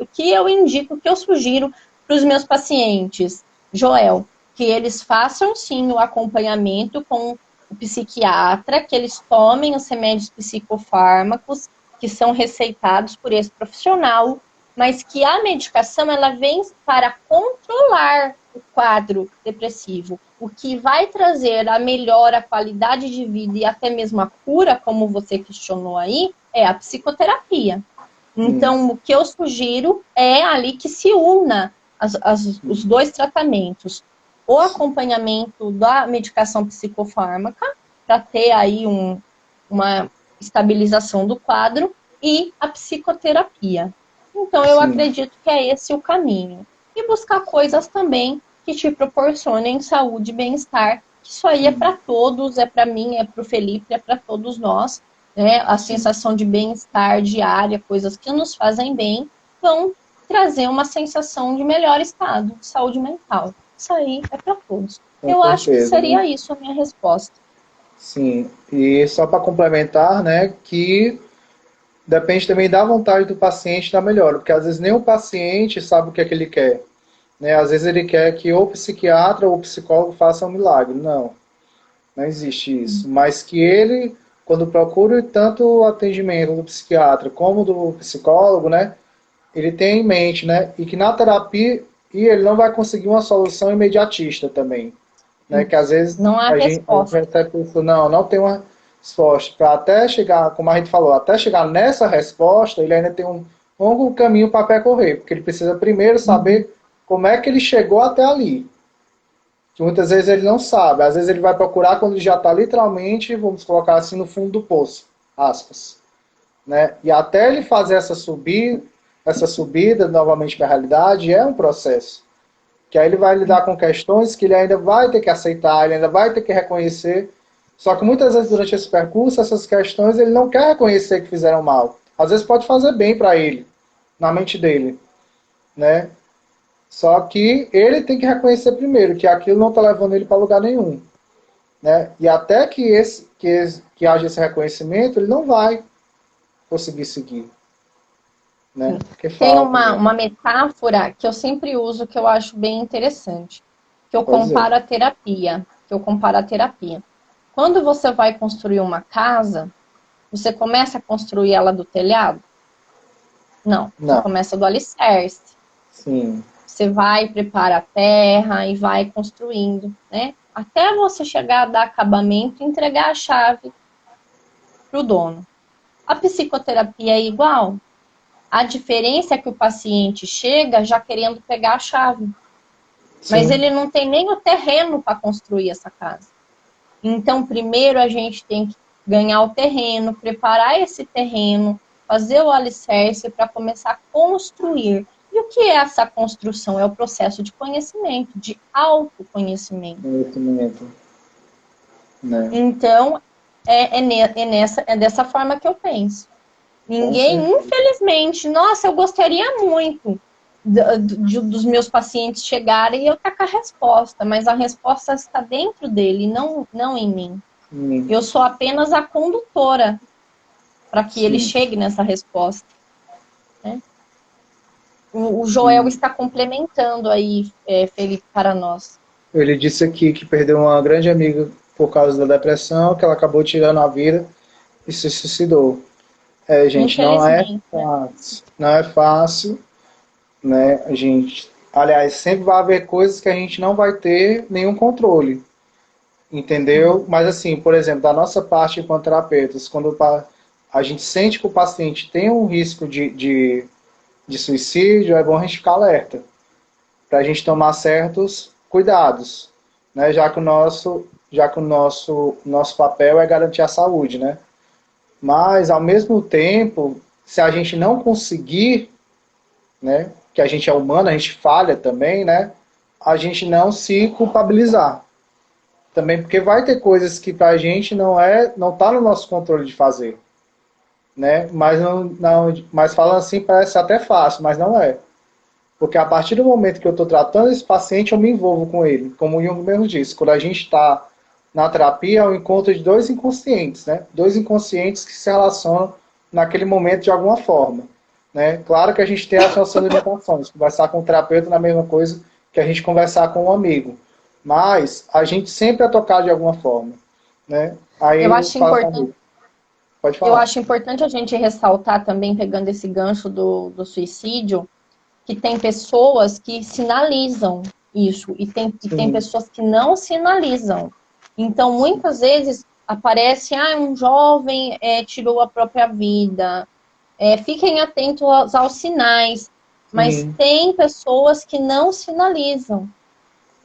que eu indico, o que eu sugiro para os meus pacientes, Joel, que eles façam sim o acompanhamento com o psiquiatra, que eles tomem os remédios psicofármacos que são receitados por esse profissional, mas que a medicação ela vem para controlar o quadro depressivo. O que vai trazer a melhora, a qualidade de vida e até mesmo a cura, como você questionou aí, é a psicoterapia. Então, o que eu sugiro é ali que se una os dois tratamentos. O acompanhamento da medicação psicofármaca, para ter aí uma estabilização do quadro, e a psicoterapia. Então, eu acredito que é esse o caminho. E buscar coisas também que te proporcionem saúde e bem-estar. Isso aí é para todos, é para mim, é para o Felipe, é para todos nós. Né? A sensação de bem-estar diária, coisas que nos fazem bem, vão trazer uma sensação de melhor estado de saúde mental. Isso aí é para todos. Eu acho que seria isso a minha resposta. Sim, e só para complementar, né, que depende também da vontade do paciente da melhora, porque às vezes nem o paciente sabe o que é que ele quer. Né? Às vezes ele quer que ou o psiquiatra ou o psicólogo faça um milagre. Não, não existe isso. Mas que ele, quando procura tanto o atendimento do psiquiatra como do psicólogo, né, ele tem em mente, né, e que na terapia ele não vai conseguir uma solução imediatista também. Né, que às vezes não há resposta. Não tem uma resposta. Para até chegar, como a gente falou, até chegar nessa resposta, ele ainda tem um longo caminho para percorrer, porque ele precisa primeiro saber como é que ele chegou até ali. Que muitas vezes ele não sabe. Às vezes ele vai procurar quando ele já está literalmente, vamos colocar assim, no fundo do poço, aspas. Né? E até ele fazer essa subida novamente para a realidade, é um processo. Que aí ele vai lidar com questões que ele ainda vai ter que aceitar, ele ainda vai ter que reconhecer. Só que muitas vezes durante esse percurso, essas questões ele não quer reconhecer que fizeram mal. Às vezes pode fazer bem para ele, na mente dele. Né? Só que ele tem que reconhecer primeiro que aquilo não está levando ele para lugar nenhum. Né? E até que haja esse reconhecimento, ele não vai conseguir seguir. Né? Tem uma metáfora que eu sempre uso, que eu acho bem interessante, que eu comparo a terapia. Quando você vai construir uma casa, você começa a construir ela do telhado? Não. Você começa do alicerce. Sim. Você vai, prepara a terra e vai construindo, né? Até você chegar a dar acabamento e entregar a chave para o dono. A psicoterapia é igual. A diferença é que o paciente chega já querendo pegar a chave. Sim. Mas ele não tem nem o terreno para construir essa casa. Então, primeiro a gente tem que ganhar o terreno, preparar esse terreno, fazer o alicerce para começar a construir. E o que é essa construção? É o processo de conhecimento, de autoconhecimento. Né? Então, é dessa forma que eu penso. Ninguém, infelizmente, nossa, eu gostaria muito dos meus pacientes chegarem e eu estar com a resposta, mas a resposta está dentro dele, não em mim. Eu sou apenas a condutora para que ele chegue nessa resposta. Né? O Joel está complementando aí, Felipe, para nós. Ele disse aqui que perdeu uma grande amiga por causa da depressão, que ela acabou tirando a vida e se suicidou. Gente, não é fácil. Não é fácil, né? A gente, aliás, sempre vai haver coisas que a gente não vai ter nenhum controle. Entendeu? Mas assim, por exemplo, da nossa parte enquanto terapeutas, quando a gente sente que o paciente tem um risco de suicídio, é bom a gente ficar alerta. Para a gente tomar certos cuidados, né? Já que o nosso papel é garantir a saúde, né? Mas, ao mesmo tempo, se a gente não conseguir, né? Que a gente é humano, a gente falha também, né? A gente não se culpabilizar. Também porque vai ter coisas que pra gente não tá no nosso controle de fazer, né? Mas falando assim parece até fácil, mas não é. Porque a partir do momento que eu estou tratando esse paciente, eu me envolvo com ele. Como o Jung mesmo disse, quando a gente está na terapia, é o encontro de dois inconscientes, né? Dois inconscientes que se relacionam naquele momento de alguma forma. Né? Claro que a gente tem as nossas limitações. Conversar com o terapeuta não é a mesma coisa que a gente conversar com um amigo. Mas a gente sempre é tocado de alguma forma. Né? Aí eu acho importante. Pode falar. Eu acho importante a gente ressaltar também, pegando esse gancho do suicídio, que tem pessoas que sinalizam isso. E tem Sim, pessoas que não sinalizam. Então, muitas vezes, aparece, um jovem tirou a própria vida. Fiquem atentos aos sinais. Mas sim, tem pessoas que não sinalizam.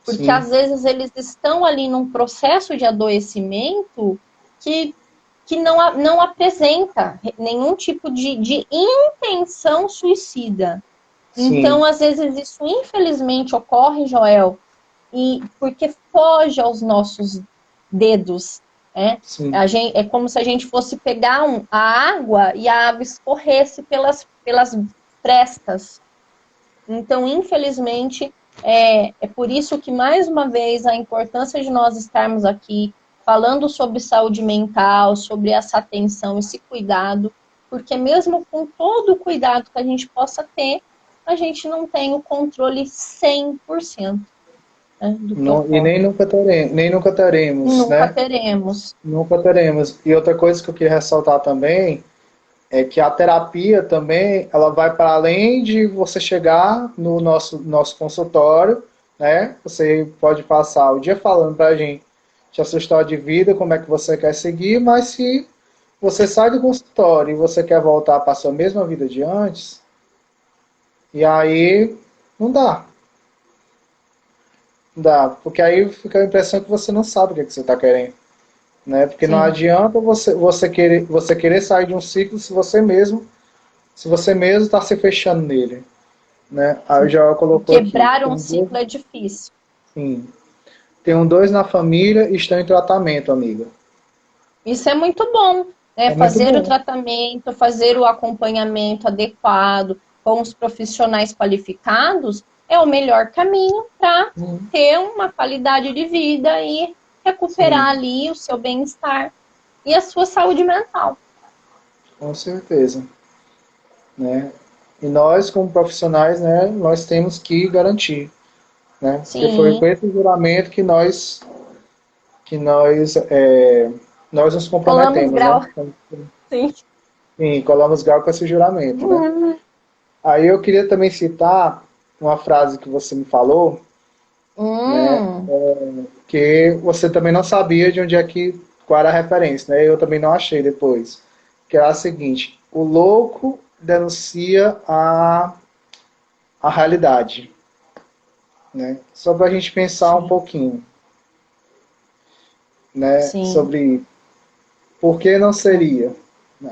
Porque, sim, às vezes, eles estão ali num processo de adoecimento que não apresenta nenhum tipo de intenção suicida. Então, sim, às vezes, isso infelizmente ocorre, Joel, e porque foge aos nossos dedos. Né? sim, É como se a gente fosse pegar a água e a água escorresse pelas frestas. Então, infelizmente, é por isso que, mais uma vez, a importância de nós estarmos aqui falando sobre saúde mental, sobre essa atenção, esse cuidado, porque mesmo com todo o cuidado que a gente possa ter, a gente não tem o controle 100%, né, do que e ocorre. nem nunca teremos, Nunca né? teremos. Nunca teremos. E outra coisa que eu queria ressaltar também é que a terapia também, ela vai para além de você chegar no nosso consultório, né? Você pode passar o dia falando para a gente a sua história de vida, como é que você quer seguir, mas se você sai do consultório e você quer voltar para a sua mesma vida de antes, e aí não dá. Não dá, porque aí fica a impressão que você não sabe o que, é que você está querendo. Né? Porque não Sim. adianta você querer sair de um ciclo se você mesmo está se fechando nele. Né? Aí Sim. já E colocou aqui, quebrar um ciclo é difícil. sim, tem um dois na família e estão em tratamento, amiga. Isso é muito bom, né? É muito Fazer o bom. tratamento, fazer o acompanhamento adequado com os profissionais qualificados é o melhor caminho para Sim, ter uma qualidade de vida e recuperar sim, ali o seu bem-estar e a sua saúde mental. com certeza. Né? E nós, como profissionais, né, nós temos que garantir. Né? Porque foi com Sim, esse juramento que nós nos colamos comprometemos, né? grau. Sim. Sim, colamos grau com esse juramento, né? Aí eu queria também citar uma frase que você me falou, né? Hum, Que você também não sabia de onde é que, qual era a referência, né? Eu também não achei depois. Que era a seguinte: o louco denuncia a realidade, né? Só para a gente pensar um sim, pouquinho, né? sim, Sobre por que não sim. seria.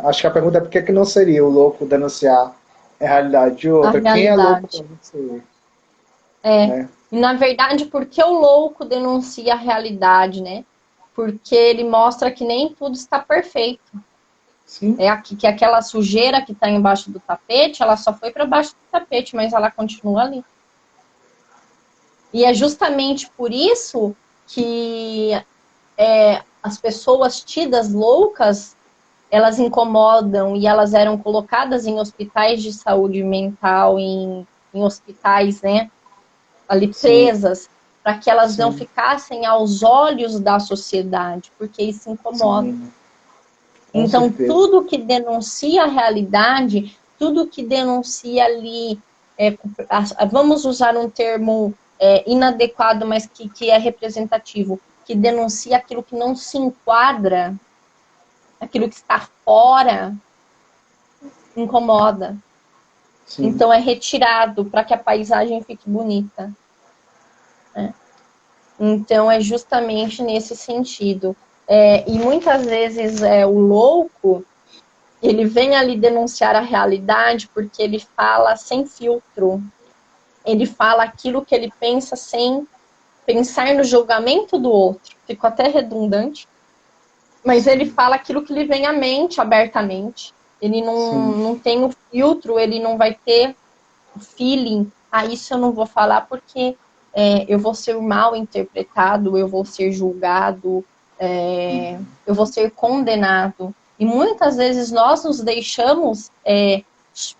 Acho que a pergunta é por que não seria o louco denunciar a realidade de A outra. Quem é louco para realidade. você, É. né? E na verdade, porque o louco denuncia a realidade, né? Porque ele mostra que nem tudo está perfeito. Sim, Que aquela sujeira que está embaixo do tapete, ela só foi para baixo do tapete, mas ela continua ali. E é justamente por isso que as pessoas tidas loucas, elas incomodam e elas eram colocadas em hospitais de saúde mental, em hospitais, né, ali sim, presas, para que elas não sim, ficassem aos olhos da sociedade, porque isso incomoda. sim, com Então, certeza. tudo que denuncia a realidade, tudo que denuncia ali, vamos usar um termo inadequado, mas que é representativo, que denuncia aquilo que não se enquadra, aquilo que está fora, incomoda. Sim, Então, é retirado para que a paisagem fique bonita. Né? Então, é justamente nesse sentido. E muitas vezes o louco, ele vem ali denunciar a realidade porque ele fala sem filtro. Ele fala aquilo que ele pensa sem pensar no julgamento do outro. Ficou até redundante. Mas ele sim, fala aquilo que lhe vem à mente abertamente. Ele sim, não tem o filtro, ele não vai ter o feeling. Isso eu não vou falar porque eu vou ser mal interpretado, eu vou ser julgado, eu vou ser condenado. E muitas vezes nós nos deixamos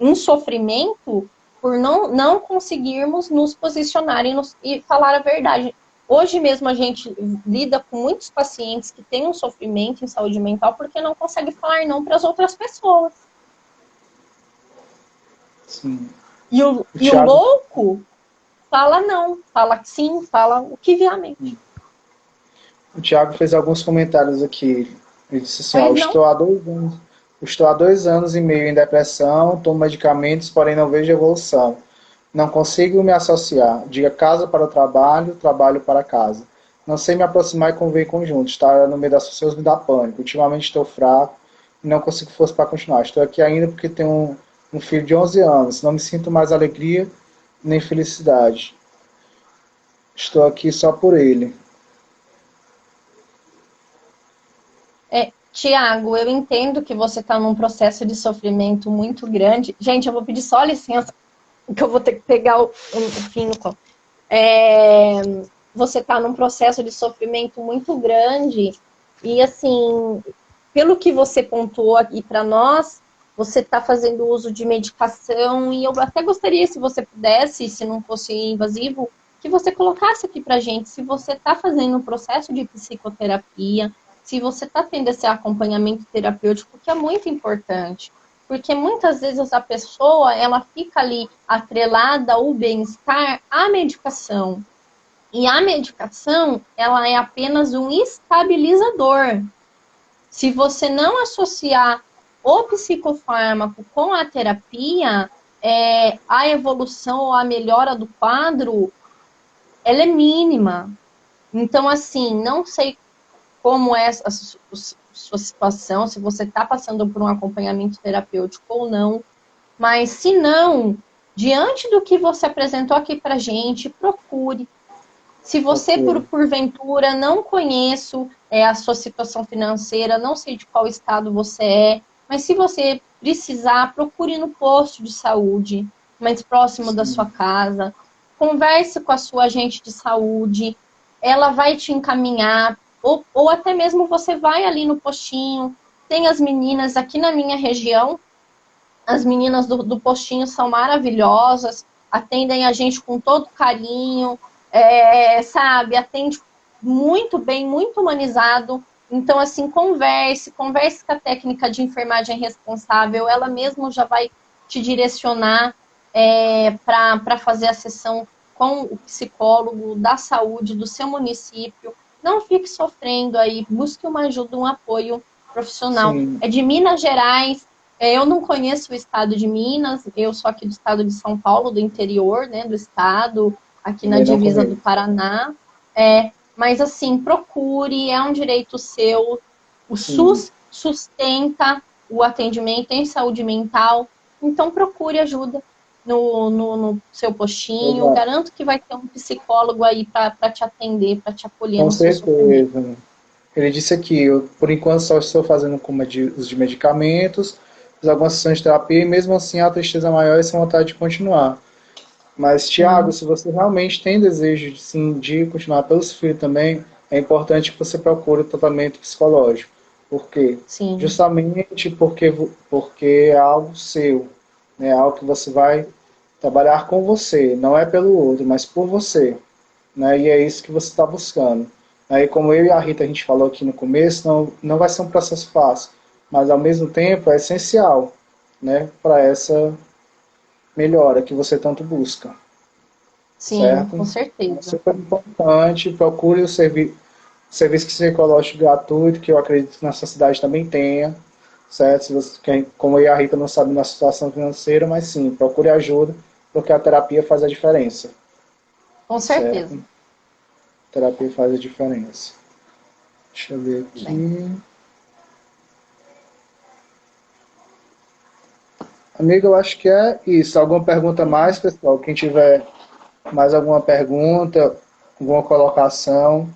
em sofrimento por não conseguirmos nos posicionar e falar a verdade. Hoje mesmo a gente lida com muitos pacientes que têm um sofrimento em saúde mental porque não consegue falar não para as outras pessoas. sim. E o Thiago, louco fala não, fala sim, fala o que vier à mente. O Thiago fez alguns comentários aqui. Ele disse assim, ó, Pois não? estou há 2 anos e meio em depressão, tomo medicamentos, porém não vejo evolução. Não consigo me associar. Diga casa para o trabalho, trabalho para casa. Não sei me aproximar e conviver em conjunto. Estar no meio das pessoas me dá pânico. Ultimamente estou fraco e não consigo força para continuar. Estou aqui ainda porque tenho um filho de 11 anos. Não me sinto mais alegria nem felicidade. Estou aqui só por ele. Tiago, eu entendo que você está num processo de sofrimento muito grande. Gente, eu vou pedir só licença, que eu vou ter que pegar o fim no copo. Você está num processo de sofrimento muito grande e, assim, pelo que você pontuou aqui para nós, você está fazendo uso de medicação e eu até gostaria, se você pudesse, se não fosse invasivo, que você colocasse aqui para gente se você está fazendo um processo de psicoterapia, se você está tendo esse acompanhamento terapêutico, que é muito importante. Porque muitas vezes a pessoa, ela fica ali atrelada ao bem-estar à medicação. E a medicação, ela é apenas um estabilizador. Se você não associar o psicofármaco com a terapia, a evolução ou a melhora do quadro, ela é mínima. Então, assim, não sei como é a sua situação, se você está passando por um acompanhamento terapêutico ou não, mas se não, diante do que você apresentou aqui para gente, procure. Se você, porventura, não conheço a sua situação financeira, não sei de qual estado você é, mas se você precisar, procure no posto de saúde, mais próximo da sua casa, converse com a sua agente de saúde, ela vai te encaminhar, ou até mesmo você vai ali no postinho, tem as meninas aqui na minha região, as meninas do postinho são maravilhosas, atendem a gente com todo carinho, sabe, atende muito bem, muito humanizado. Então, assim, converse com a técnica de enfermagem responsável, ela mesma já vai te direcionar para fazer a sessão com o psicólogo da saúde do seu município. Não fique sofrendo aí, busque uma ajuda, um apoio profissional. Sim. É de Minas Gerais, eu não conheço o estado de Minas, eu sou aqui do estado de São Paulo, do interior, né, do estado, aqui na divisa do Paraná. Mas, assim, procure, é um direito seu. O SUS sustenta o atendimento em saúde mental, então procure ajuda no seu postinho. Exato. Garanto que vai ter um psicólogo aí para te atender, para te acolher Com no seu sofrimento. certeza. Ele disse aqui, eu por enquanto só estou fazendo uso de medicamentos, fiz algumas sessões de terapia e mesmo assim a tristeza maior e sem vontade de continuar. Mas, Tiago, se você realmente tem desejo sim, de continuar pelo filho também, é importante que você procure o tratamento psicológico. Por quê? Sim. Justamente porque é algo seu, né? É algo que você vai trabalhar com você, não é pelo outro, mas por você. Né? E é isso que você está buscando. Aí, como eu e a Rita a gente falou aqui no começo, não vai ser um processo fácil, mas ao mesmo tempo é essencial, né, para essa melhora que você tanto busca. Sim, certo? com certeza. É super importante, procure o serviço psicológico gratuito, que eu acredito que nessa cidade também tenha, certo? Se você, como eu e a Rita não sabemos da situação financeira, mas sim, procure ajuda, porque a terapia faz a diferença. Com certeza. Certo? A terapia faz a diferença. Deixa eu ver aqui. Bem. Amigo, eu acho que é isso. Alguma pergunta mais, pessoal? Quem tiver mais alguma pergunta, alguma colocação,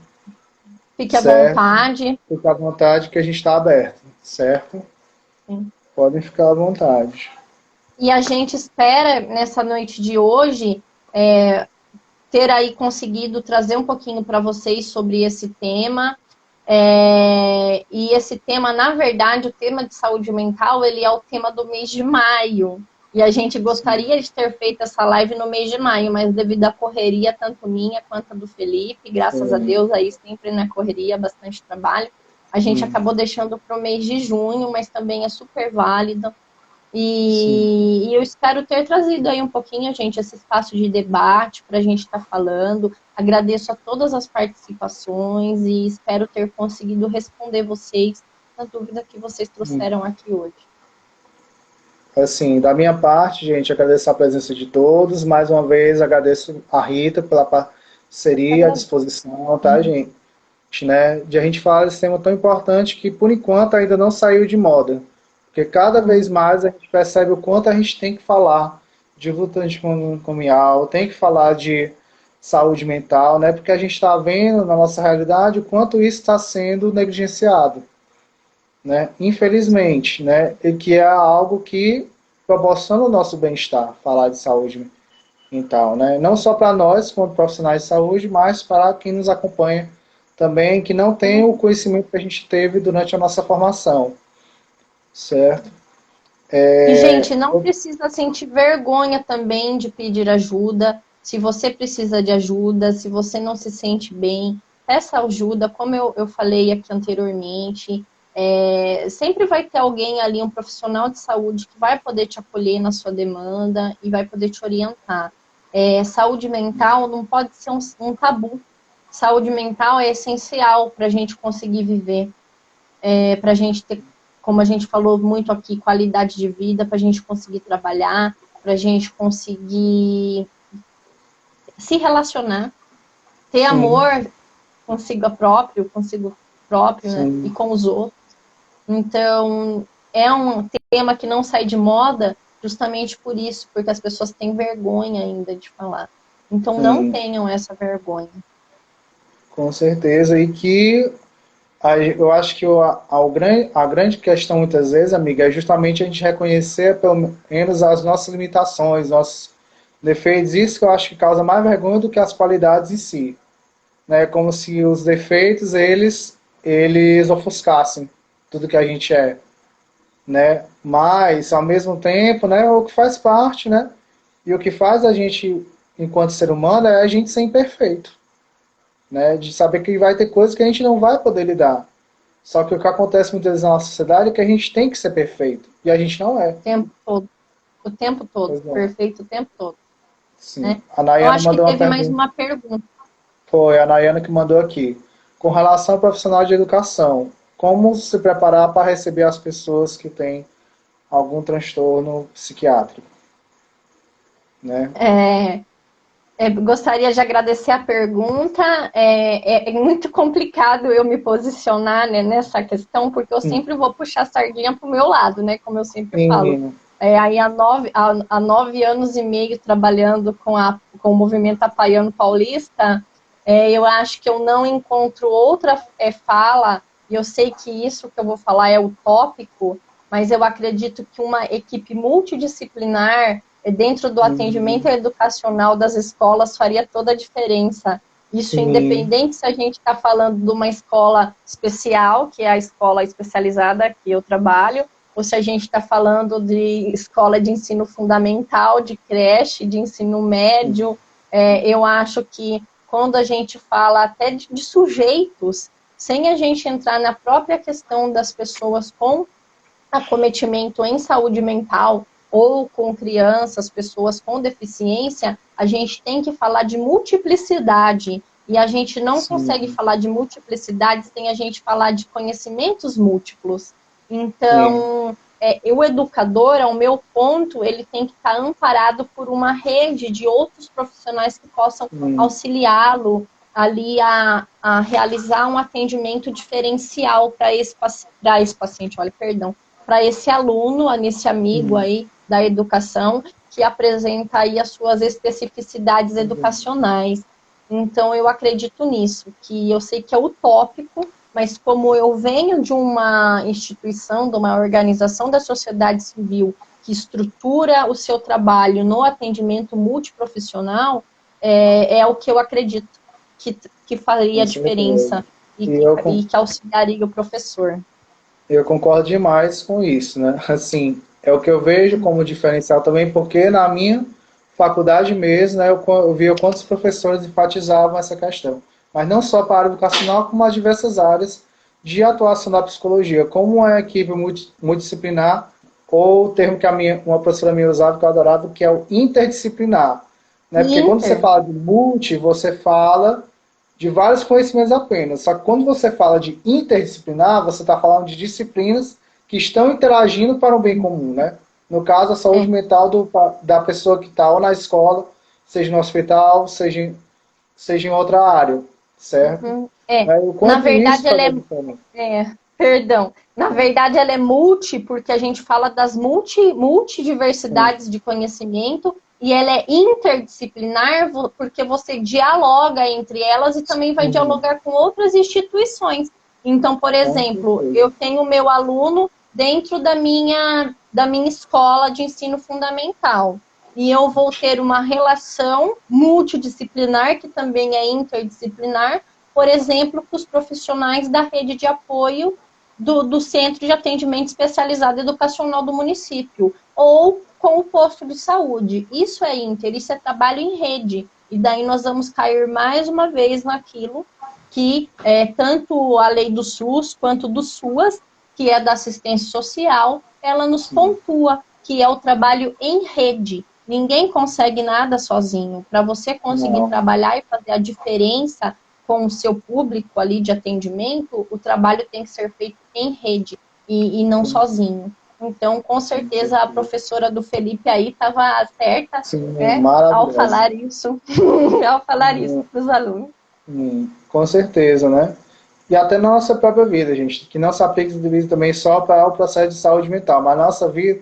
Fique à vontade. Fique à vontade que a gente está aberto, certo? Sim. Podem ficar à vontade. E a gente espera, nessa noite de hoje, ter aí conseguido trazer um pouquinho para vocês sobre esse tema. E esse tema, na verdade, o tema de saúde mental, ele é o tema do mês de maio. E a gente gostaria de ter feito essa live no mês de maio, mas devido à correria, tanto minha quanto a do Felipe, graças a Deus, aí sempre na correria, bastante trabalho, a gente acabou deixando para o mês de junho, mas também é super válido. E eu espero ter trazido aí um pouquinho, gente, esse espaço de debate para a gente estar falando. Agradeço a todas as participações e espero ter conseguido responder vocês na dúvida que vocês trouxeram aqui hoje. Assim, da minha parte, gente, agradeço a presença de todos. Mais uma vez, agradeço a Rita pela parceria, a disposição, tá, gente? Né, de a gente falar desse tema tão importante que, por enquanto, ainda não saiu de moda. Porque cada vez mais a gente percebe o quanto a gente tem que falar de luta antimanicomial, tem que falar de saúde mental, né? Porque a gente está vendo na nossa realidade o quanto isso está sendo negligenciado, né? Infelizmente, né? E que é algo que proporciona o nosso bem-estar, falar de saúde mental, né? Não só para nós, como profissionais de saúde, mas para quem nos acompanha também, que não tem o conhecimento que a gente teve durante a nossa formação, certo? E, gente, não precisa sentir vergonha também de pedir ajuda. Se você precisa de ajuda, se você não se sente bem, peça ajuda, como eu falei aqui anteriormente. Sempre vai ter alguém ali, um profissional de saúde, que vai poder te acolher na sua demanda e vai poder te orientar. Saúde mental não pode ser um tabu. Saúde mental é essencial para a gente conseguir viver, para a gente ter, como a gente falou muito aqui, qualidade de vida, para a gente conseguir trabalhar, para a gente conseguir se relacionar, ter amor consigo próprio, né, e com os outros. Então, é um tema que não sai de moda justamente por isso, porque as pessoas têm vergonha ainda de falar. Então, não tenham essa vergonha. Com certeza, e que eu acho que a grande questão muitas vezes, amiga, é justamente a gente reconhecer pelo menos as nossas limitações, nossos defeitos. Isso que eu acho que causa mais vergonha do que as qualidades em si, né? Como se os defeitos eles ofuscassem tudo que a gente é, né? Mas ao mesmo tempo, né, o que faz parte, né? E o que faz a gente enquanto ser humano é a gente ser imperfeito, né? De saber que vai ter coisas que a gente não vai poder lidar. Só que o que acontece muitas vezes na nossa sociedade é que a gente tem que ser perfeito. E a gente não é. O tempo todo. Perfeito o tempo todo. Sim. Né? A Nayana eu acho que mandou teve mais uma pergunta. Foi a Nayana que mandou aqui. Com relação ao profissional de educação, como se preparar para receber as pessoas que têm algum transtorno psiquiátrico? Né? Gostaria de agradecer a pergunta. É muito complicado eu me posicionar, né, nessa questão, porque eu sempre vou puxar a sardinha para o meu lado, né, como eu sempre falo. Aí há 9 anos e meio trabalhando com o movimento Apaiano Paulista, eu acho que eu não encontro outra fala, e eu sei que isso que eu vou falar é utópico, mas eu acredito que uma equipe multidisciplinar dentro do atendimento educacional das escolas faria toda a diferença. Isso independente se a gente está falando de uma escola especial, que é a escola especializada que eu trabalho, ou se a gente está falando de escola de ensino fundamental, de creche, de ensino médio. Eu acho que quando a gente fala até de sujeitos, sem a gente entrar na própria questão das pessoas com acometimento em saúde mental, ou com crianças, pessoas com deficiência, a gente tem que falar de multiplicidade. E a gente não consegue falar de multiplicidade sem a gente falar de conhecimentos múltiplos. Então, o educador, ao meu ponto, ele tem que estar amparado por uma rede de outros profissionais que possam auxiliá-lo ali a realizar um atendimento diferencial para esse paciente, para esse aluno, nesse amigo aí da educação, que apresenta aí as suas especificidades educacionais. Então, eu acredito nisso, que eu sei que é utópico, mas como eu venho de uma instituição, de uma organização da sociedade civil que estrutura o seu trabalho no atendimento multiprofissional, é o que eu acredito que faria a diferença e que auxiliaria o professor. Eu concordo demais com isso, né? Assim, é o que eu vejo como diferencial também, porque na minha faculdade mesmo, né, eu via quantos professores enfatizavam essa questão. Mas não só para a área educacional, como as diversas áreas de atuação da psicologia. Como uma equipe multidisciplinar ou o termo que uma professora minha usava, que eu adorava, que é o interdisciplinar. Né? Porque quando você fala de multi, você fala de vários conhecimentos apenas. Só que quando você fala de interdisciplinar, você está falando de disciplinas que estão interagindo para o bem comum, né? No caso, a saúde mental da pessoa que está ou na escola, seja no hospital, seja em outra área, certo? O Na quanto isso verdade, faz ela a diferença? perdão. Na verdade, ela é multi, porque a gente fala das multidiversidades de conhecimento, e ela é interdisciplinar, porque você dialoga entre elas e também vai dialogar com outras instituições. Então, por exemplo, eu tenho o meu aluno dentro da minha escola de ensino fundamental. E eu vou ter uma relação multidisciplinar, que também é interdisciplinar, por exemplo, com os profissionais da rede de apoio do Centro de Atendimento Especializado Educacional do município, ou com o posto de saúde. Isso é isso é trabalho em rede. E daí nós vamos cair mais uma vez naquilo que tanto a lei do SUS quanto do SUAS, que é da assistência social, ela nos pontua, que é o trabalho em rede. Ninguém consegue nada sozinho. Para você conseguir trabalhar e fazer a diferença com o seu público ali de atendimento, o trabalho tem que ser feito em rede e não sozinho. Então, com certeza, a professora do Felipe aí estava certa, né, ao falar isso, ao falar isso para os alunos. Com certeza, né? E até na nossa própria vida, gente, que não se aplica também só para o processo de saúde mental, mas na nossa vida,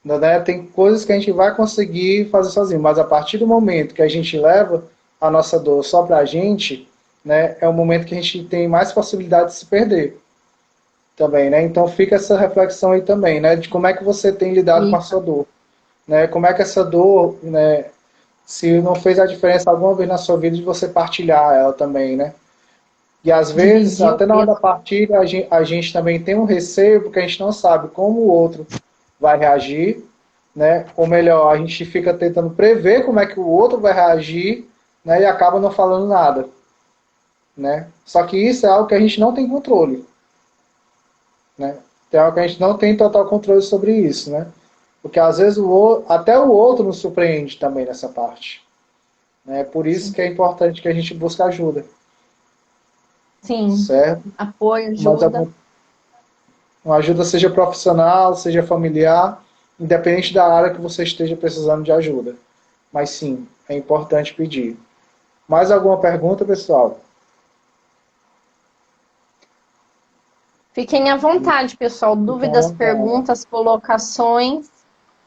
né, tem coisas que a gente vai conseguir fazer sozinho, mas a partir do momento que a gente leva a nossa dor só para a gente, né, é o momento que a gente tem mais possibilidade de se perder também, né? Então fica essa reflexão aí também, né, de como é que você tem lidado com a sua dor, né? Como é que essa dor, né, se não fez a diferença alguma vez na sua vida de você partilhar ela também, né? E às vezes, até na hora da partilha, a gente também tem um receio, porque a gente não sabe como o outro vai reagir, né? Ou melhor, a gente fica tentando prever como é que o outro vai reagir, né? E acaba não falando nada, né? Só que isso é algo que a gente não tem controle, né? É algo que a gente não tem total controle sobre isso, né? Porque às vezes até o outro nos surpreende também nessa parte, né? Por isso que é importante que a gente busque ajuda. Sim, certo? apoio, ajuda. Uma ajuda seja profissional, seja familiar, independente da área que você esteja precisando de ajuda. Mas sim, é importante pedir. Mais alguma pergunta, pessoal? Fiquem à vontade, pessoal. Dúvidas, perguntas, colocações.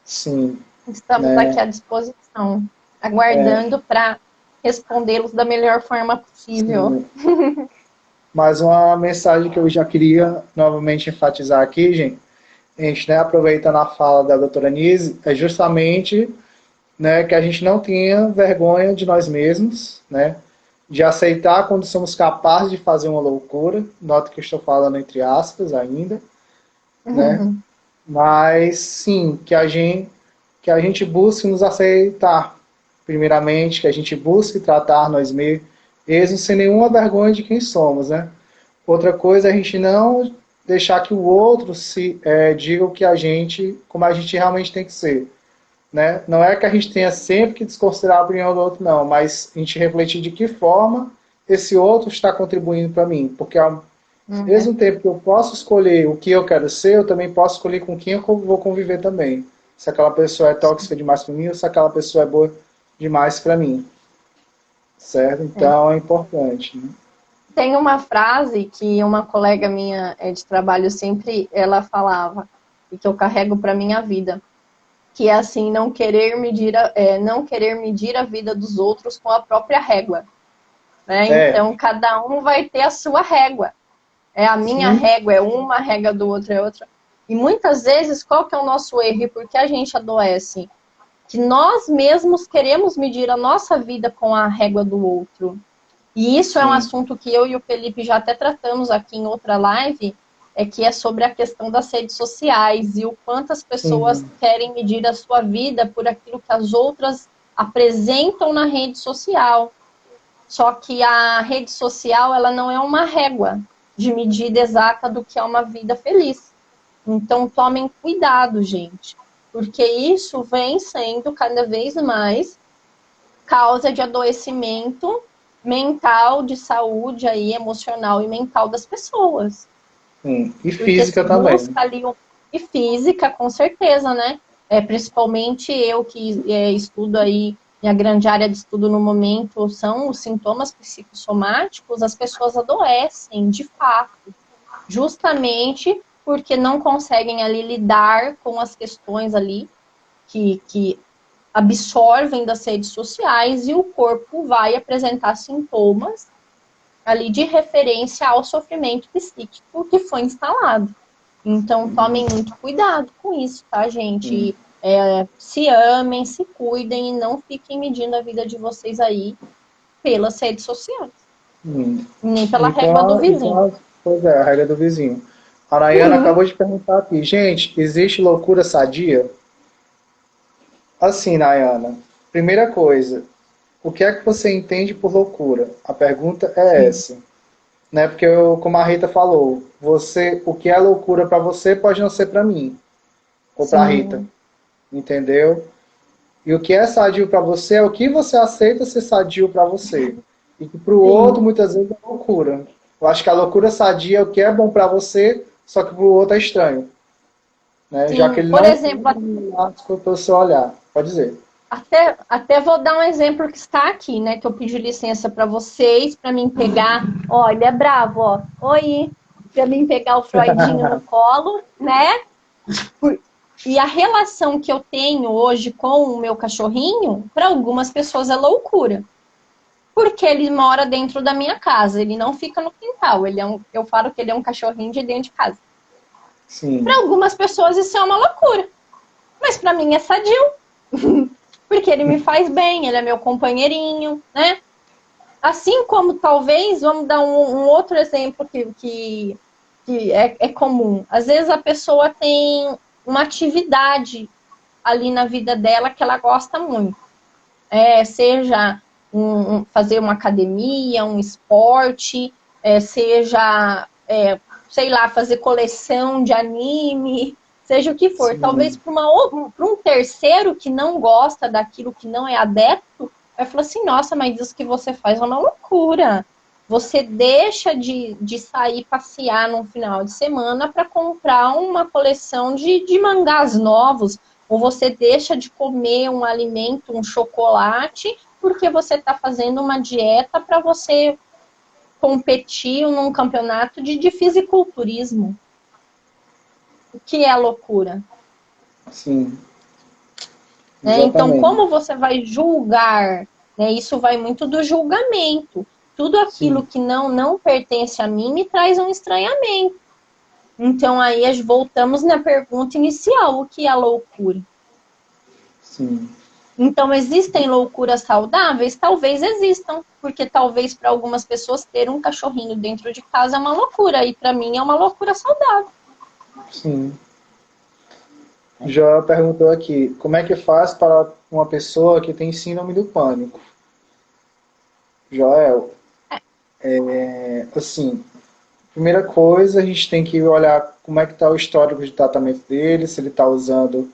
Sim. Estamos aqui à disposição, aguardando para respondê-los da melhor forma possível. Mais uma mensagem que eu já queria novamente enfatizar aqui, gente, né, aproveitando a fala da doutora Nise, é justamente, né, que a gente não tenha vergonha de nós mesmos, né, de aceitar quando somos capazes de fazer uma loucura, nota que eu estou falando entre aspas ainda, né, mas sim, que a gente busque nos aceitar, primeiramente, que a gente busque tratar nós mesmos sem nenhuma vergonha de quem somos, né. Outra coisa é a gente não deixar que o outro diga o que como a gente realmente tem que ser. Né? Não é que a gente tenha sempre que desconsiderar a opinião do outro, não, mas a gente refletir de que forma esse outro está contribuindo para mim. Porque ao mesmo tempo que eu posso escolher o que eu quero ser, eu também posso escolher com quem eu vou conviver também. Se aquela pessoa é tóxica demais para mim ou se aquela pessoa é boa demais para mim. Certo? Então é importante. Né? Tem uma frase que uma colega minha de trabalho sempre ela falava, e que eu carrego para minha vida, que é assim, não querer medir a vida dos outros com a própria régua. Né? Então, cada um vai ter a sua régua. A minha régua é uma, a régua do outro é outra. E muitas vezes, qual que é o nosso erro e por que a gente adoece? Que nós mesmos queremos medir a nossa vida com a régua do outro. E isso é um assunto que eu e o Felipe já até tratamos aqui em outra live, que é sobre a questão das redes sociais e o quanto as pessoas querem medir a sua vida por aquilo que as outras apresentam na rede social. Só que a rede social, ela não é uma régua de medida exata do que é uma vida feliz. Então, tomem cuidado, gente, porque isso vem sendo cada vez mais causa de adoecimento mental, de saúde aí, emocional e mental das pessoas. E Porque física se também. busca ali e física, com certeza, né? Principalmente eu que estudo aí, minha grande área de estudo no momento são os sintomas psicossomáticos, as pessoas adoecem, de fato, justamente porque não conseguem ali lidar com as questões ali que absorvem das redes sociais e o corpo vai apresentar sintomas ali de referência ao sofrimento psíquico que foi instalado. Então, tomem muito cuidado com isso, tá, gente? Se amem, se cuidem e não fiquem medindo a vida de vocês aí pelas redes sociais. Nem pela régua do vizinho. Pois é, a regra do vizinho. A Nayana acabou de perguntar aqui, gente, existe loucura sadia? Assim, Nayana, primeira coisa, o que é que você entende por loucura? A pergunta é essa. Né? Porque, como a Rita falou, o que é loucura para você pode não ser para mim, ou para a Rita. Entendeu? E o que é sadio para você é o que você aceita ser sadio para você. E que para o outro, muitas vezes, é loucura. Eu acho que a loucura sadia é o que é bom para você, só que para o outro é estranho. Né? Já que ele Por não exemplo, para o seu olhar. Pode dizer. até vou dar um exemplo que está aqui, né? Que eu pedi licença para vocês, para mim pegar. Ó, ele é bravo, ó. Oi! Para mim pegar o Freudinho no colo, né? E a relação que eu tenho hoje com o meu cachorrinho, para algumas pessoas é loucura. Porque ele mora dentro da minha casa, ele não fica no quintal. Eu falo que ele é um cachorrinho de dentro de casa. Para algumas pessoas isso é uma loucura. Mas para mim é sadio. Porque ele me faz bem, ele é meu companheirinho, né? Assim como talvez, vamos dar um outro exemplo que é comum. Às vezes a pessoa tem uma atividade ali na vida dela que ela gosta muito. Seja fazer uma academia, um esporte, seja, sei lá, fazer coleção de anime, seja o que for. Sim. Talvez para um terceiro que não gosta daquilo, que não é adepto, vai falar assim, nossa, mas isso que você faz é uma loucura. Você deixa de sair passear num final de semana para comprar uma coleção de mangás novos, ou você deixa de comer um alimento, um chocolate, porque você está fazendo uma dieta para você competir num campeonato de fisiculturismo. O que é loucura? Sim. Né? Então, como você vai julgar? Né? Isso vai muito do julgamento. Tudo aquilo que não pertence a mim me traz um estranhamento. Então, aí voltamos na pergunta inicial, o que é loucura? Sim. Então, existem loucuras saudáveis? Talvez existam, porque talvez para algumas pessoas ter um cachorrinho dentro de casa é uma loucura, e para mim é uma loucura saudável. Sim. Joel perguntou aqui, como é que faz para uma pessoa que tem síndrome do pânico? Joel, assim, primeira coisa, a gente tem que olhar como é que está o histórico de tratamento dele, se ele está usando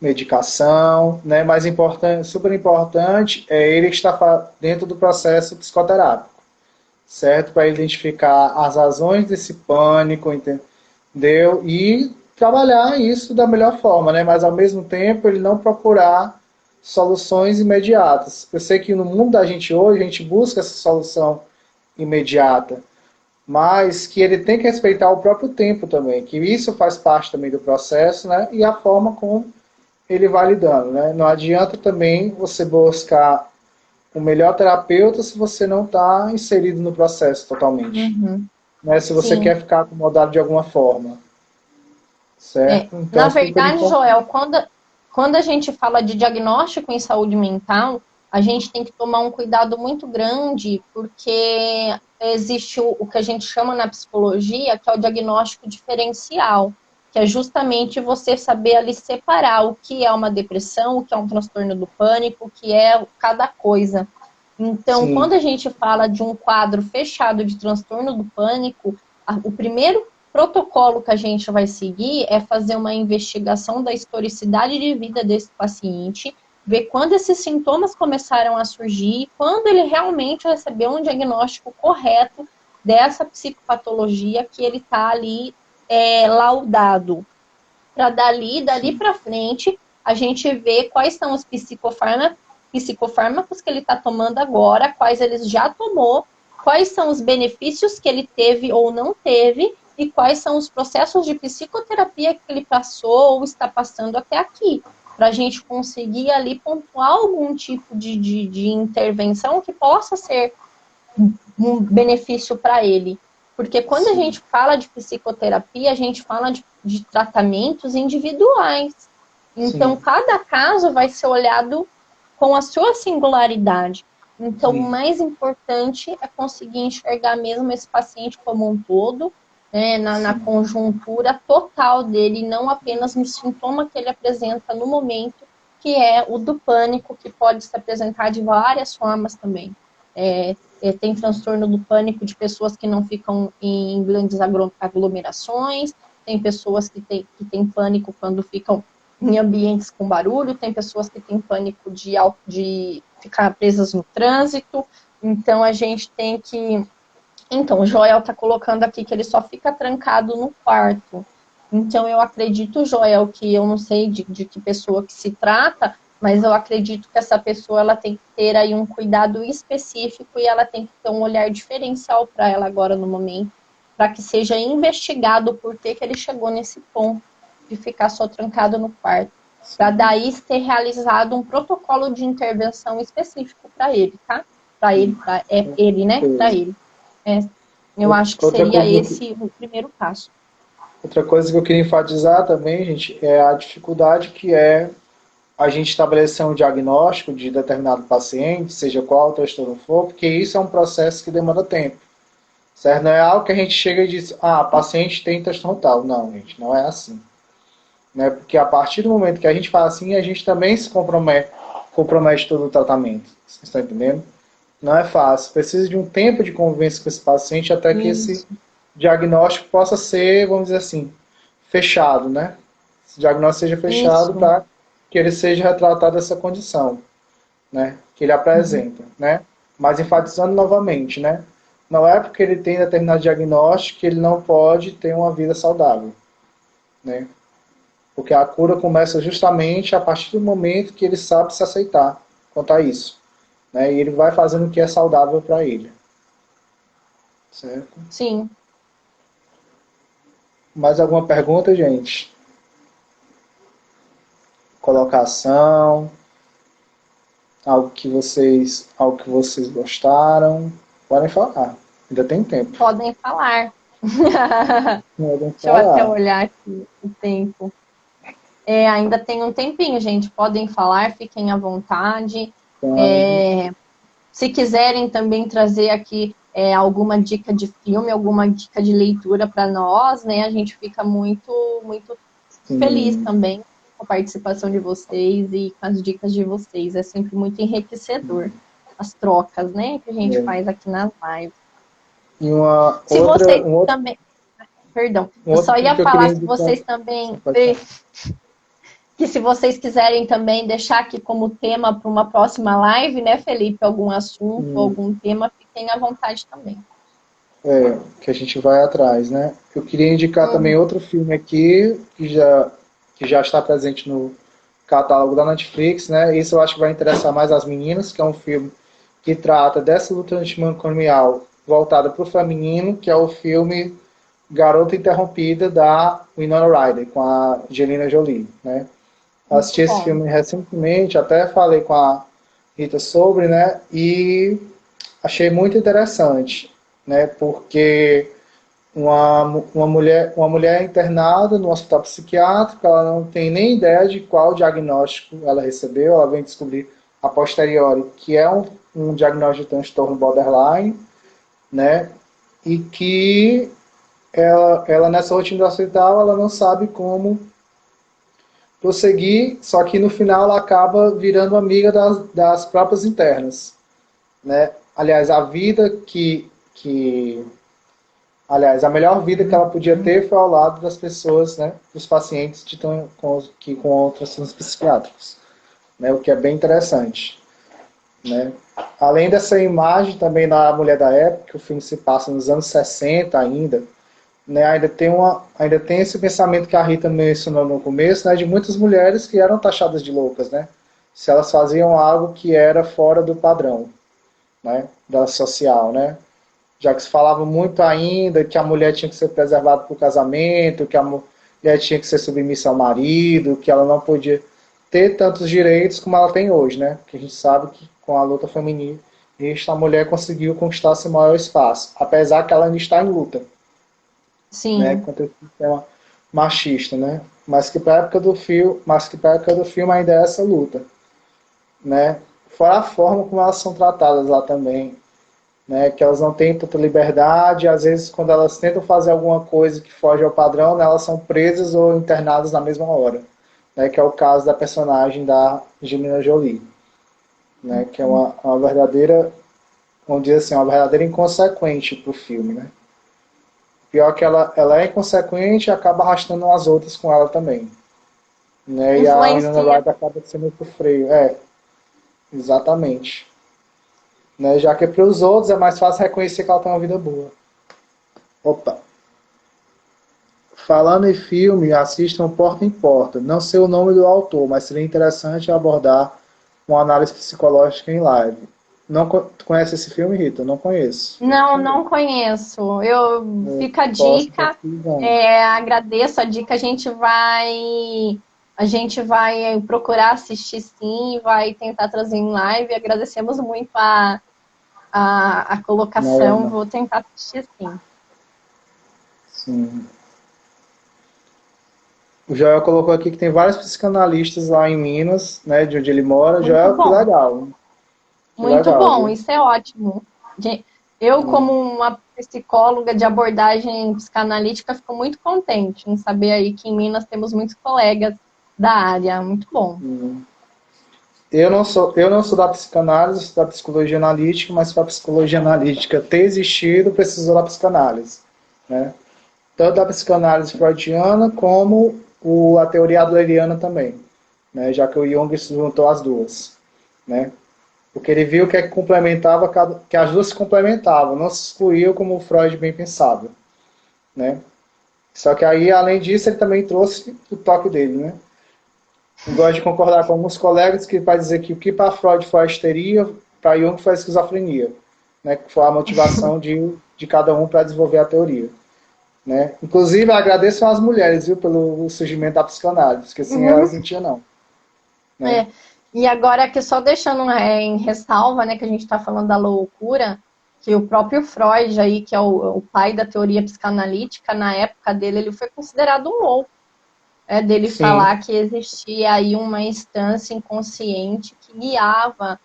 medicação, né? Mais importante, super importante, é ele estar dentro do processo psicoterápico, certo? Para identificar as razões desse pânico, entendeu? E trabalhar isso da melhor forma, né? Mas ao mesmo tempo ele não procurar soluções imediatas. Eu sei que no mundo da gente hoje a gente busca essa solução imediata, mas que ele tem que respeitar o próprio tempo também, que isso faz parte também do processo, né? E a forma como ele vai lidando, né? Não adianta também você buscar o melhor terapeuta se você não está inserido no processo totalmente. Né? Se você quer ficar acomodado de alguma forma. Certo? Então, na verdade, Joel, quando a gente fala de diagnóstico em saúde mental, a gente tem que tomar um cuidado muito grande, porque existe o que a gente chama na psicologia, que é o diagnóstico diferencial, que é justamente você saber ali separar o que é uma depressão, o que é um transtorno do pânico, o que é cada coisa. Então, quando a gente fala de um quadro fechado de transtorno do pânico, o primeiro protocolo que a gente vai seguir é fazer uma investigação da historicidade de vida desse paciente, ver quando esses sintomas começaram a surgir, quando ele realmente recebeu um diagnóstico correto dessa psicopatologia que ele está ali laudado. Para dali para frente, a gente vê quais são os psicofármacos que ele está tomando agora, quais ele já tomou, quais são os benefícios que ele teve ou não teve, e quais são os processos de psicoterapia que ele passou ou está passando até aqui, para a gente conseguir ali pontuar algum tipo de intervenção que possa ser um benefício para ele. Porque quando a gente fala de psicoterapia, a gente fala de tratamentos individuais. Então, cada caso vai ser olhado com a sua singularidade. Então, o mais importante é conseguir enxergar mesmo esse paciente como um todo, né, na conjuntura total dele, não apenas no sintoma que ele apresenta no momento, que é o do pânico, que pode se apresentar de várias formas também. Tem transtorno do pânico de pessoas que não ficam em grandes aglomerações, tem pessoas que têm pânico quando ficam em ambientes com barulho, tem pessoas que têm pânico de ficar presas no trânsito. Então, a gente tem que... Então, o Joel está colocando aqui que ele só fica trancado no quarto. Então, eu acredito, Joel, que eu não sei de que pessoa que se trata, mas eu acredito que essa pessoa ela tem que ter aí um cuidado específico e ela tem que ter um olhar diferencial para ela agora no momento, para que seja investigado por que ele chegou nesse ponto de ficar só trancado no quarto. Para daí ter realizado um protocolo de intervenção específico para ele, tá? Para ele, né? Para ele. Eu acho que seria esse o primeiro passo. Outra coisa que eu queria enfatizar também, gente, é a dificuldade que é a gente estabelecer um diagnóstico de determinado paciente, seja qual o transtorno for, porque isso é um processo que demanda tempo. Certo? Não é algo que a gente chega e diz, paciente tem transtorno tal. Não, gente, não é assim. Né? Porque a partir do momento que a gente fala assim, a gente também se compromete todo o tratamento. Vocês estão entendendo? Não é fácil. Precisa de um tempo de convivência com esse paciente até que esse diagnóstico possa ser, vamos dizer assim, fechado, né? Esse diagnóstico seja fechado para que ele seja retratado essa condição, né? Que ele apresenta, né? Mas enfatizando novamente, né? Não é porque ele tem determinado diagnóstico que ele não pode ter uma vida saudável, né? Porque a cura começa justamente a partir do momento que ele sabe se aceitar quanto a isso. Né? E ele vai fazendo o que é saudável para ele. Certo? Sim. Mais alguma pergunta, gente? Colocação? Algo que vocês gostaram? Podem falar. Ainda tem tempo. Podem falar. Deixa eu até olhar aqui o tempo. Ainda tem um tempinho, gente. Podem falar, fiquem à vontade. Se quiserem também trazer aqui alguma dica de filme, alguma dica de leitura para nós, né? A gente fica muito, muito feliz também com a participação de vocês e com as dicas de vocês. É sempre muito enriquecedor as trocas, né? Que a gente faz aqui nas lives. E uma se outra, vocês também... Perdão, eu só ia falar se vocês também... Que se vocês quiserem também deixar aqui como tema para uma próxima live, né, Felipe, algum assunto, algum tema, fiquem à vontade também. Que a gente vai atrás, né? Eu queria indicar também outro filme aqui, que já está presente no catálogo da Netflix, né? Isso eu acho que vai interessar mais as meninas, que é um filme que trata dessa luta antimanicomial voltada para o feminino, que é o filme Garota Interrompida, da Winona Ryder, com a Angelina Jolie, né? Assisti esse filme recentemente, até falei com a Rita sobre, né? E achei muito interessante, né? Porque uma mulher internada no hospital psiquiátrico, ela não tem nem ideia de qual diagnóstico ela recebeu, ela vem descobrir a posteriori que é um diagnóstico de transtorno borderline, né? E que ela nessa rotina do hospital, ela não sabe como prosseguir, só que no final ela acaba virando amiga das próprias internas, né? Aliás, a vida que Aliás, a melhor vida que ela podia ter foi ao lado das pessoas, né, dos pacientes com outros transtornos psiquiátricos, né, o que é bem interessante, né. Além dessa imagem também da mulher da época, que o filme se passa nos anos 60 ainda, né, ainda tem esse pensamento que a Rita mencionou no começo, né, de muitas mulheres que eram taxadas de loucas, né, se elas faziam algo que era fora do padrão, né, da social, né, já que se falava muito ainda que a mulher tinha que ser preservada para o casamento, que a mulher tinha que ser submissa ao marido, que ela não podia ter tantos direitos como ela tem hoje, né? Porque a gente sabe que com a luta feminista a mulher conseguiu conquistar seu maior espaço, apesar que ela ainda está em luta, né? Sim. Contra o sistema machista, né? Mas que para a época do filme ainda é essa luta, né? Fora a forma como elas são tratadas lá também, né, que elas não têm tanta liberdade, às vezes quando elas tentam fazer alguma coisa que foge ao padrão, né, elas são presas ou internadas na mesma hora, né, que é o caso da personagem da Angelina Jolie, né, que é uma verdadeira, vamos dizer assim, uma verdadeira inconsequente para o filme, né. Pior que ela é inconsequente e acaba arrastando as outras com ela também, né, e a Winona Influencia. Ryder acaba sendo o freio, exatamente. Né, já que para os outros é mais fácil reconhecer que ela tem uma vida boa. Opa. Falando em filme, assistam Porta em Porta. Não sei o nome do autor, mas seria interessante abordar uma análise psicológica em live. Não tu conhece esse filme, Rita? Eu não conheço. Não, não conheço. Eu Fica a posso dica, pesquisar. agradeço a dica, a gente vai procurar assistir sim, vai tentar trazer em live. Agradecemos muito a colocação, Não, vou tentar assistir sim. sim. O Joel colocou aqui que tem vários psicanalistas lá em Minas, né, de onde ele mora. Muito Joel, que bom, legal. Que muito legal, bom, viu? isso é ótimo. Eu, como uma psicóloga de abordagem psicanalítica, fico muito contente em saber aí que em Minas temos muitos colegas da área, muito bom. Eu não sou da psicanálise, sou da psicologia analítica, mas para a psicologia analítica ter existido, precisou da psicanálise, né? Tanto da psicanálise freudiana como a teoria adleriana também, né? Já que o Jung se juntou as duas, né? Porque ele viu que, complementava, que as duas se complementavam, não se excluíam como o Freud bem pensava, né? Só que aí, além disso, ele também trouxe o toque dele, né? Eu gosto de concordar com alguns colegas que vai dizer que o que para Freud foi a histeria, para Jung foi a esquizofrenia, né? Que foi a motivação de cada um para desenvolver a teoria. Né? Inclusive, agradeço às mulheres, viu, pelo surgimento da psicanálise, porque assim elas não tinham, não. Né? E agora aqui só deixando em ressalva, né, que a gente está falando da loucura, que o próprio Freud aí, que é o pai da teoria psicanalítica, na época dele, ele foi considerado um louco. Dele Sim. falar que existia aí uma instância inconsciente que guiava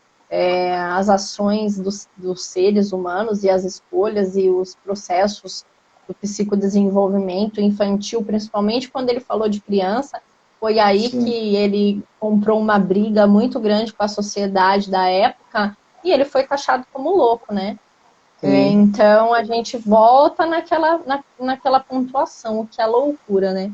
as ações dos seres humanos e as escolhas e os processos do psicodesenvolvimento infantil, principalmente quando ele falou de criança, foi aí Sim. que ele comprou uma briga muito grande com a sociedade da época e ele foi taxado como louco, né? Então a gente volta naquela pontuação, o que é loucura, né?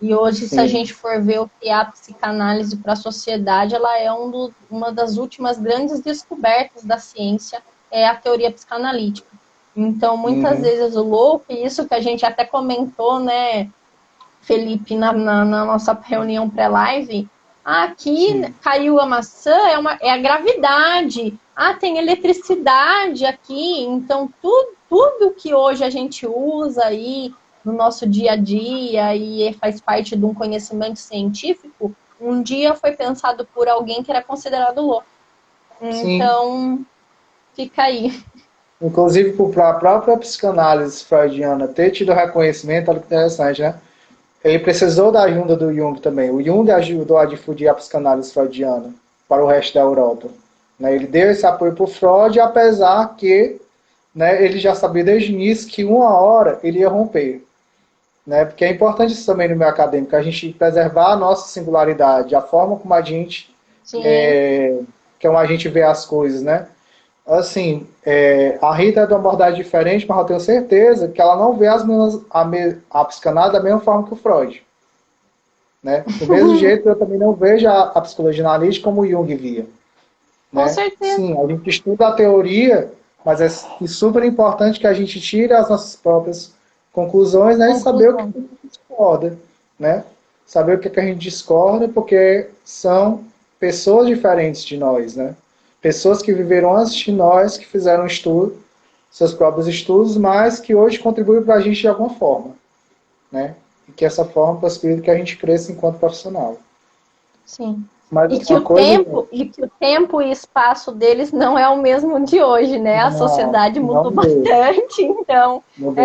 E hoje, se a Sim. gente for ver o que é a psicanálise para a sociedade, ela é uma das últimas grandes descobertas da ciência, é a teoria psicanalítica. Então, muitas vezes o louco, e isso que a gente até comentou, né, Felipe, na nossa reunião pré-live, aqui Sim. caiu a maçã, é a gravidade. Tem eletricidade aqui. Então, tudo que hoje a gente usa aí no nosso dia a dia e faz parte de um conhecimento científico, um dia foi pensado por alguém que era considerado louco. Sim. Então, fica aí. Inclusive, para a própria psicanálise freudiana ter tido reconhecimento, olha que interessante, né? Ele precisou da ajuda do Jung também. O Jung ajudou a difundir a psicanálise freudiana para o resto da Europa. Né? Ele deu esse apoio para o Freud, apesar que, né, ele já sabia desde o início que uma hora ele ia romper. Né? Porque é importante isso também no meio acadêmico, a gente preservar a nossa singularidade, a forma como a gente Sim. como a gente vê as coisas, né? assim, a Rita é de uma abordagem diferente, mas eu tenho certeza que ela não vê a psicanálise da mesma forma que o Freud. Né? Do mesmo jeito, eu também não vejo a psicologia analítica como o Jung via. Com Né? certeza. Sim, a gente estuda a teoria, mas é super importante que a gente tire as nossas próprias conclusões, né? E saber o que a Conclusão. gente discorda. Né? Saber o que a gente discorda, porque são pessoas diferentes de nós. Né? Pessoas que viveram antes de nós, que fizeram estudo, seus próprios estudos, mas que hoje contribuem para a gente de alguma forma. Né? E que essa forma possibilita que a gente cresça enquanto profissional. Sim. Mas E assim, que uma o coisa... tempo, e espaço deles não é o mesmo de hoje, né? A Não, sociedade não mudou mudou. bastante, então Mudou.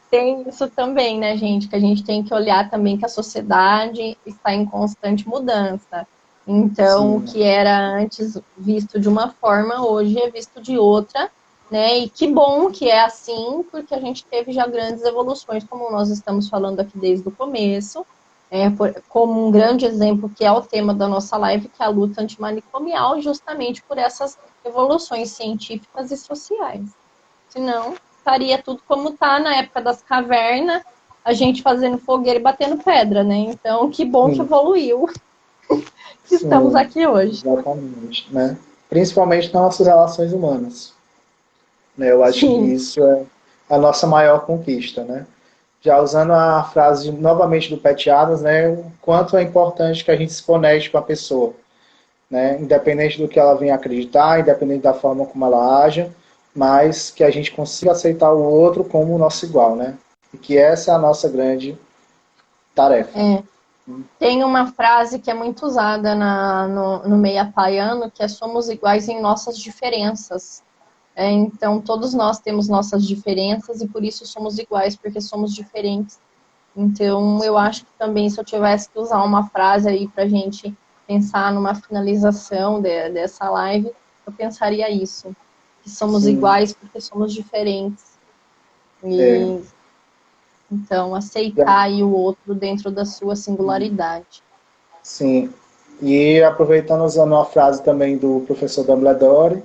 tem isso também, né, gente? Que a gente tem que olhar também que a sociedade está em constante mudança. Então, o Sim, que era antes visto de uma forma, hoje é visto de outra, né? E que bom que é assim, porque a gente teve já grandes evoluções, como nós estamos falando aqui desde o começo. Como um grande exemplo, que é o tema da nossa live, que é a luta antimanicomial, justamente por essas evoluções científicas e sociais. Senão, estaria tudo como está na época das cavernas, a gente fazendo fogueira e batendo pedra, né? Então, que bom que sim, evoluiu, que estamos sim, aqui hoje. exatamente, né? Principalmente nas nossas relações humanas, né? Eu acho que Sim. isso é a nossa maior conquista, né? Já usando a frase novamente do Pat Adams, né? O quanto é importante que a gente se conecte com a pessoa, né? Independente do que ela venha acreditar, independente da forma como ela age, mas que a gente consiga aceitar o outro como o nosso igual, né? E que essa é a nossa grande tarefa. É. Tem uma frase que é muito usada no meio apaiano, que é somos iguais em nossas diferenças. Então, todos nós temos nossas diferenças e por isso somos iguais, porque somos diferentes. Então, eu acho que também, se eu tivesse que usar uma frase aí para a gente pensar numa finalização dessa live, eu pensaria isso, que somos Sim, iguais porque somos diferentes. é, E, então, aceitar aí o outro dentro da sua singularidade. sim. E aproveitando, usando uma frase também do professor Dumbledore,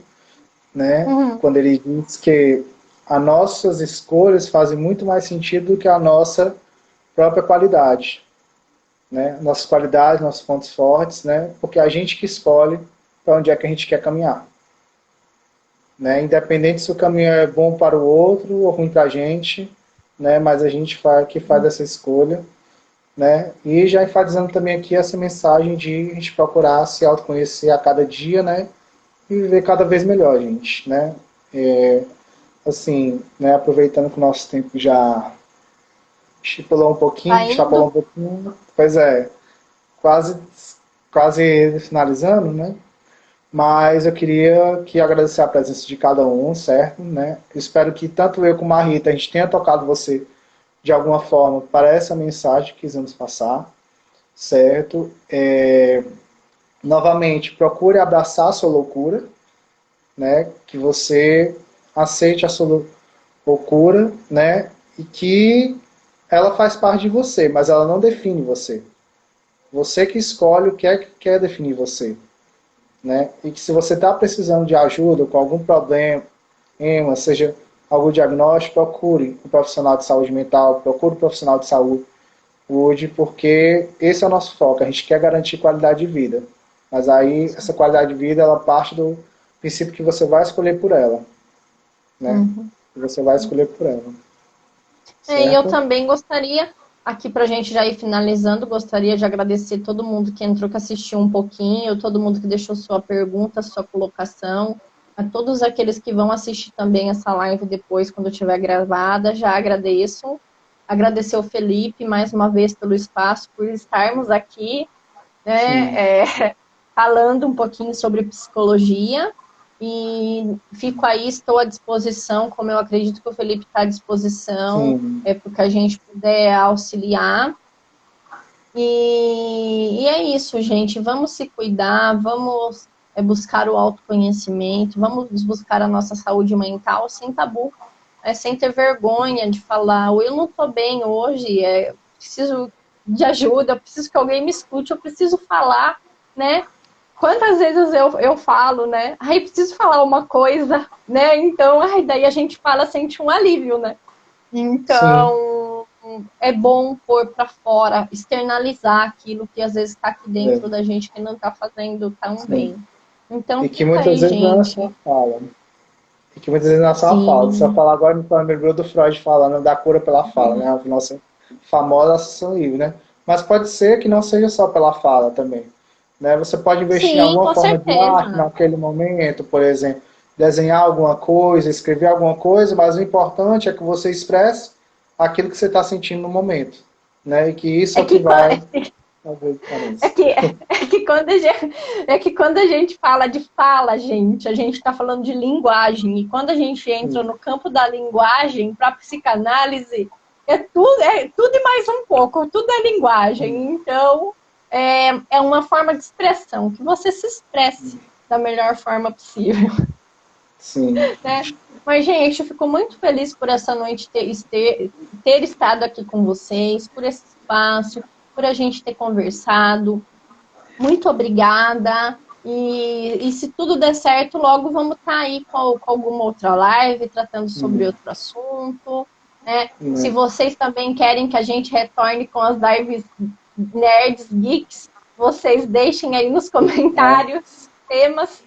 né, Uhum. quando ele diz que as nossas escolhas fazem muito mais sentido do que a nossa própria qualidade. Né? Nossas qualidades, nossos pontos fortes, né? Porque é a gente que escolhe para onde é que a gente quer caminhar. Né? Independente se o caminho é bom para o outro ou ruim para a gente, né? Mas a gente que faz essa escolha. Né? E já enfatizando também aqui essa mensagem de a gente procurar se autoconhecer a cada dia, né? E viver cada vez melhor, gente, né? Assim, né? Aproveitando que o nosso tempo já Tá extrapolou indo? um pouquinho, pois é, quase, quase finalizando, né? Mas eu queria agradecer a presença de cada um, certo? Né? Espero que tanto eu como a Rita, a gente tenha tocado você de alguma forma para essa mensagem que quisemos passar, certo? Novamente, procure abraçar a sua loucura, né? Que você aceite a sua loucura, né? E que ela faz parte de você, mas ela não define você. Você que escolhe o que é que quer definir você. Né? E que se você está precisando de ajuda com algum problema, seja algum diagnóstico, procure um profissional de saúde mental, procure um profissional de saúde, porque esse é o nosso foco. A gente quer garantir qualidade de vida. Mas aí, essa qualidade de vida, ela parte do princípio que você vai escolher por ela. Né? Uhum. Que você vai escolher por ela. E eu Certo? também gostaria, aqui para a gente já ir finalizando, gostaria de agradecer todo mundo que entrou, que assistiu um pouquinho, todo mundo que deixou sua pergunta, sua colocação, a todos aqueles que vão assistir também essa live depois, quando estiver gravada, já agradeço. Agradecer ao Felipe mais uma vez pelo espaço, por estarmos aqui, Sim. né, falando um pouquinho sobre psicologia. E fico aí, estou à disposição, como eu acredito que o Felipe está à disposição, Sim. porque a gente puder auxiliar. E é isso, gente. Vamos se cuidar, vamos buscar o autoconhecimento, vamos buscar a nossa saúde mental sem tabu, sem ter vergonha de falar, eu não estou bem hoje, preciso de ajuda, eu preciso que alguém me escute, eu preciso falar, né? quantas vezes eu falo, né? Ai, preciso falar uma coisa, né? Então, ai, daí a gente fala, sente um alívio, né? Sim, Então, é bom pôr para fora, externalizar aquilo que às vezes está aqui dentro é, da gente que não está fazendo tão sim. bem. Então, E que fica muitas aí, vezes não é só gente. fala. E que muitas vezes não é só a fala. Se eu Sim, falar agora, me lembrou do Freud falando da cura pela fala, né? A nossa famosa associação livre, né? Mas pode ser que não seja só pela fala também. Né? Você pode investir em sim, alguma com forma de arte certeza. naquele momento, por exemplo, desenhar alguma coisa, escrever alguma coisa, mas o importante é que você expresse aquilo que você está sentindo no momento. Né? E que isso é É o que que, vai fazer a diferença. é que quando a gente fala de fala, gente, a gente está falando de linguagem. E quando a gente entra Sim, no campo da linguagem, para psicanálise, é tudo e mais um pouco, tudo é linguagem. Então, é uma forma de expressão, que você se expresse da melhor forma possível, sim. né? Mas, gente, eu fico muito feliz por essa noite ter estado aqui com vocês, por esse espaço, por a gente ter conversado. Muito obrigada. E se tudo der certo, logo vamos estar aí com alguma outra live, tratando sobre outro assunto. Né? Se Né? vocês também querem que a gente retorne com as lives nerds, geeks, vocês deixem aí nos Né? comentários temas.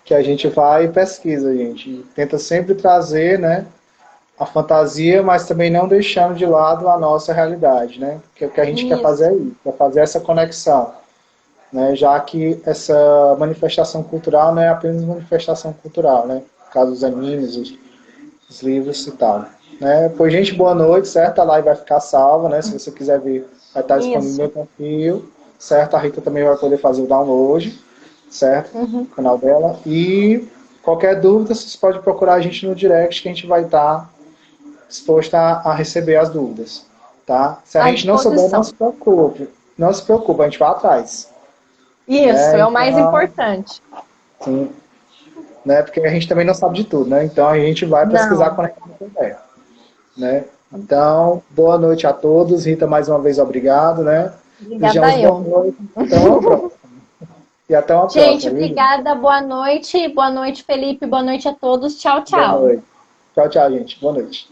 Que a gente vai e pesquisa, a gente tenta sempre trazer, né, a fantasia, mas também não deixando de lado a nossa realidade, né? Porque o que a gente quer fazer é Isso, isso, quer fazer essa conexão, né? Já que essa manifestação cultural não é apenas manifestação cultural, né? No caso dos animes, os livros e tal. Né? Pois, gente, boa noite, certo? A live vai ficar salva, né? Se você quiser ver, vai estar disponível no isso. meu perfil, certo? A Rita também vai poder fazer o download, certo? Uhum. No canal dela. E qualquer dúvida, vocês podem procurar a gente no direct, que a gente vai estar disposto a receber as dúvidas, tá? Se a À gente não souber, não disposição. se preocupe. Não se preocupe, a gente vai atrás. Isso, Né? é o mais Então, importante. sim, né? Porque a gente também não sabe de tudo, né? Então a gente vai pesquisar Não. quando a gente puder. Né? Então, boa noite a todos. Rita, mais uma vez, obrigado, né? Obrigada Desejamos boa eu. noite. Até uma próxima. E até uma Gente, próxima, viu, gente? obrigada. Boa noite. Boa noite, Felipe. Boa noite a todos. Tchau, Boa tchau. noite. Tchau, tchau, gente. Boa noite.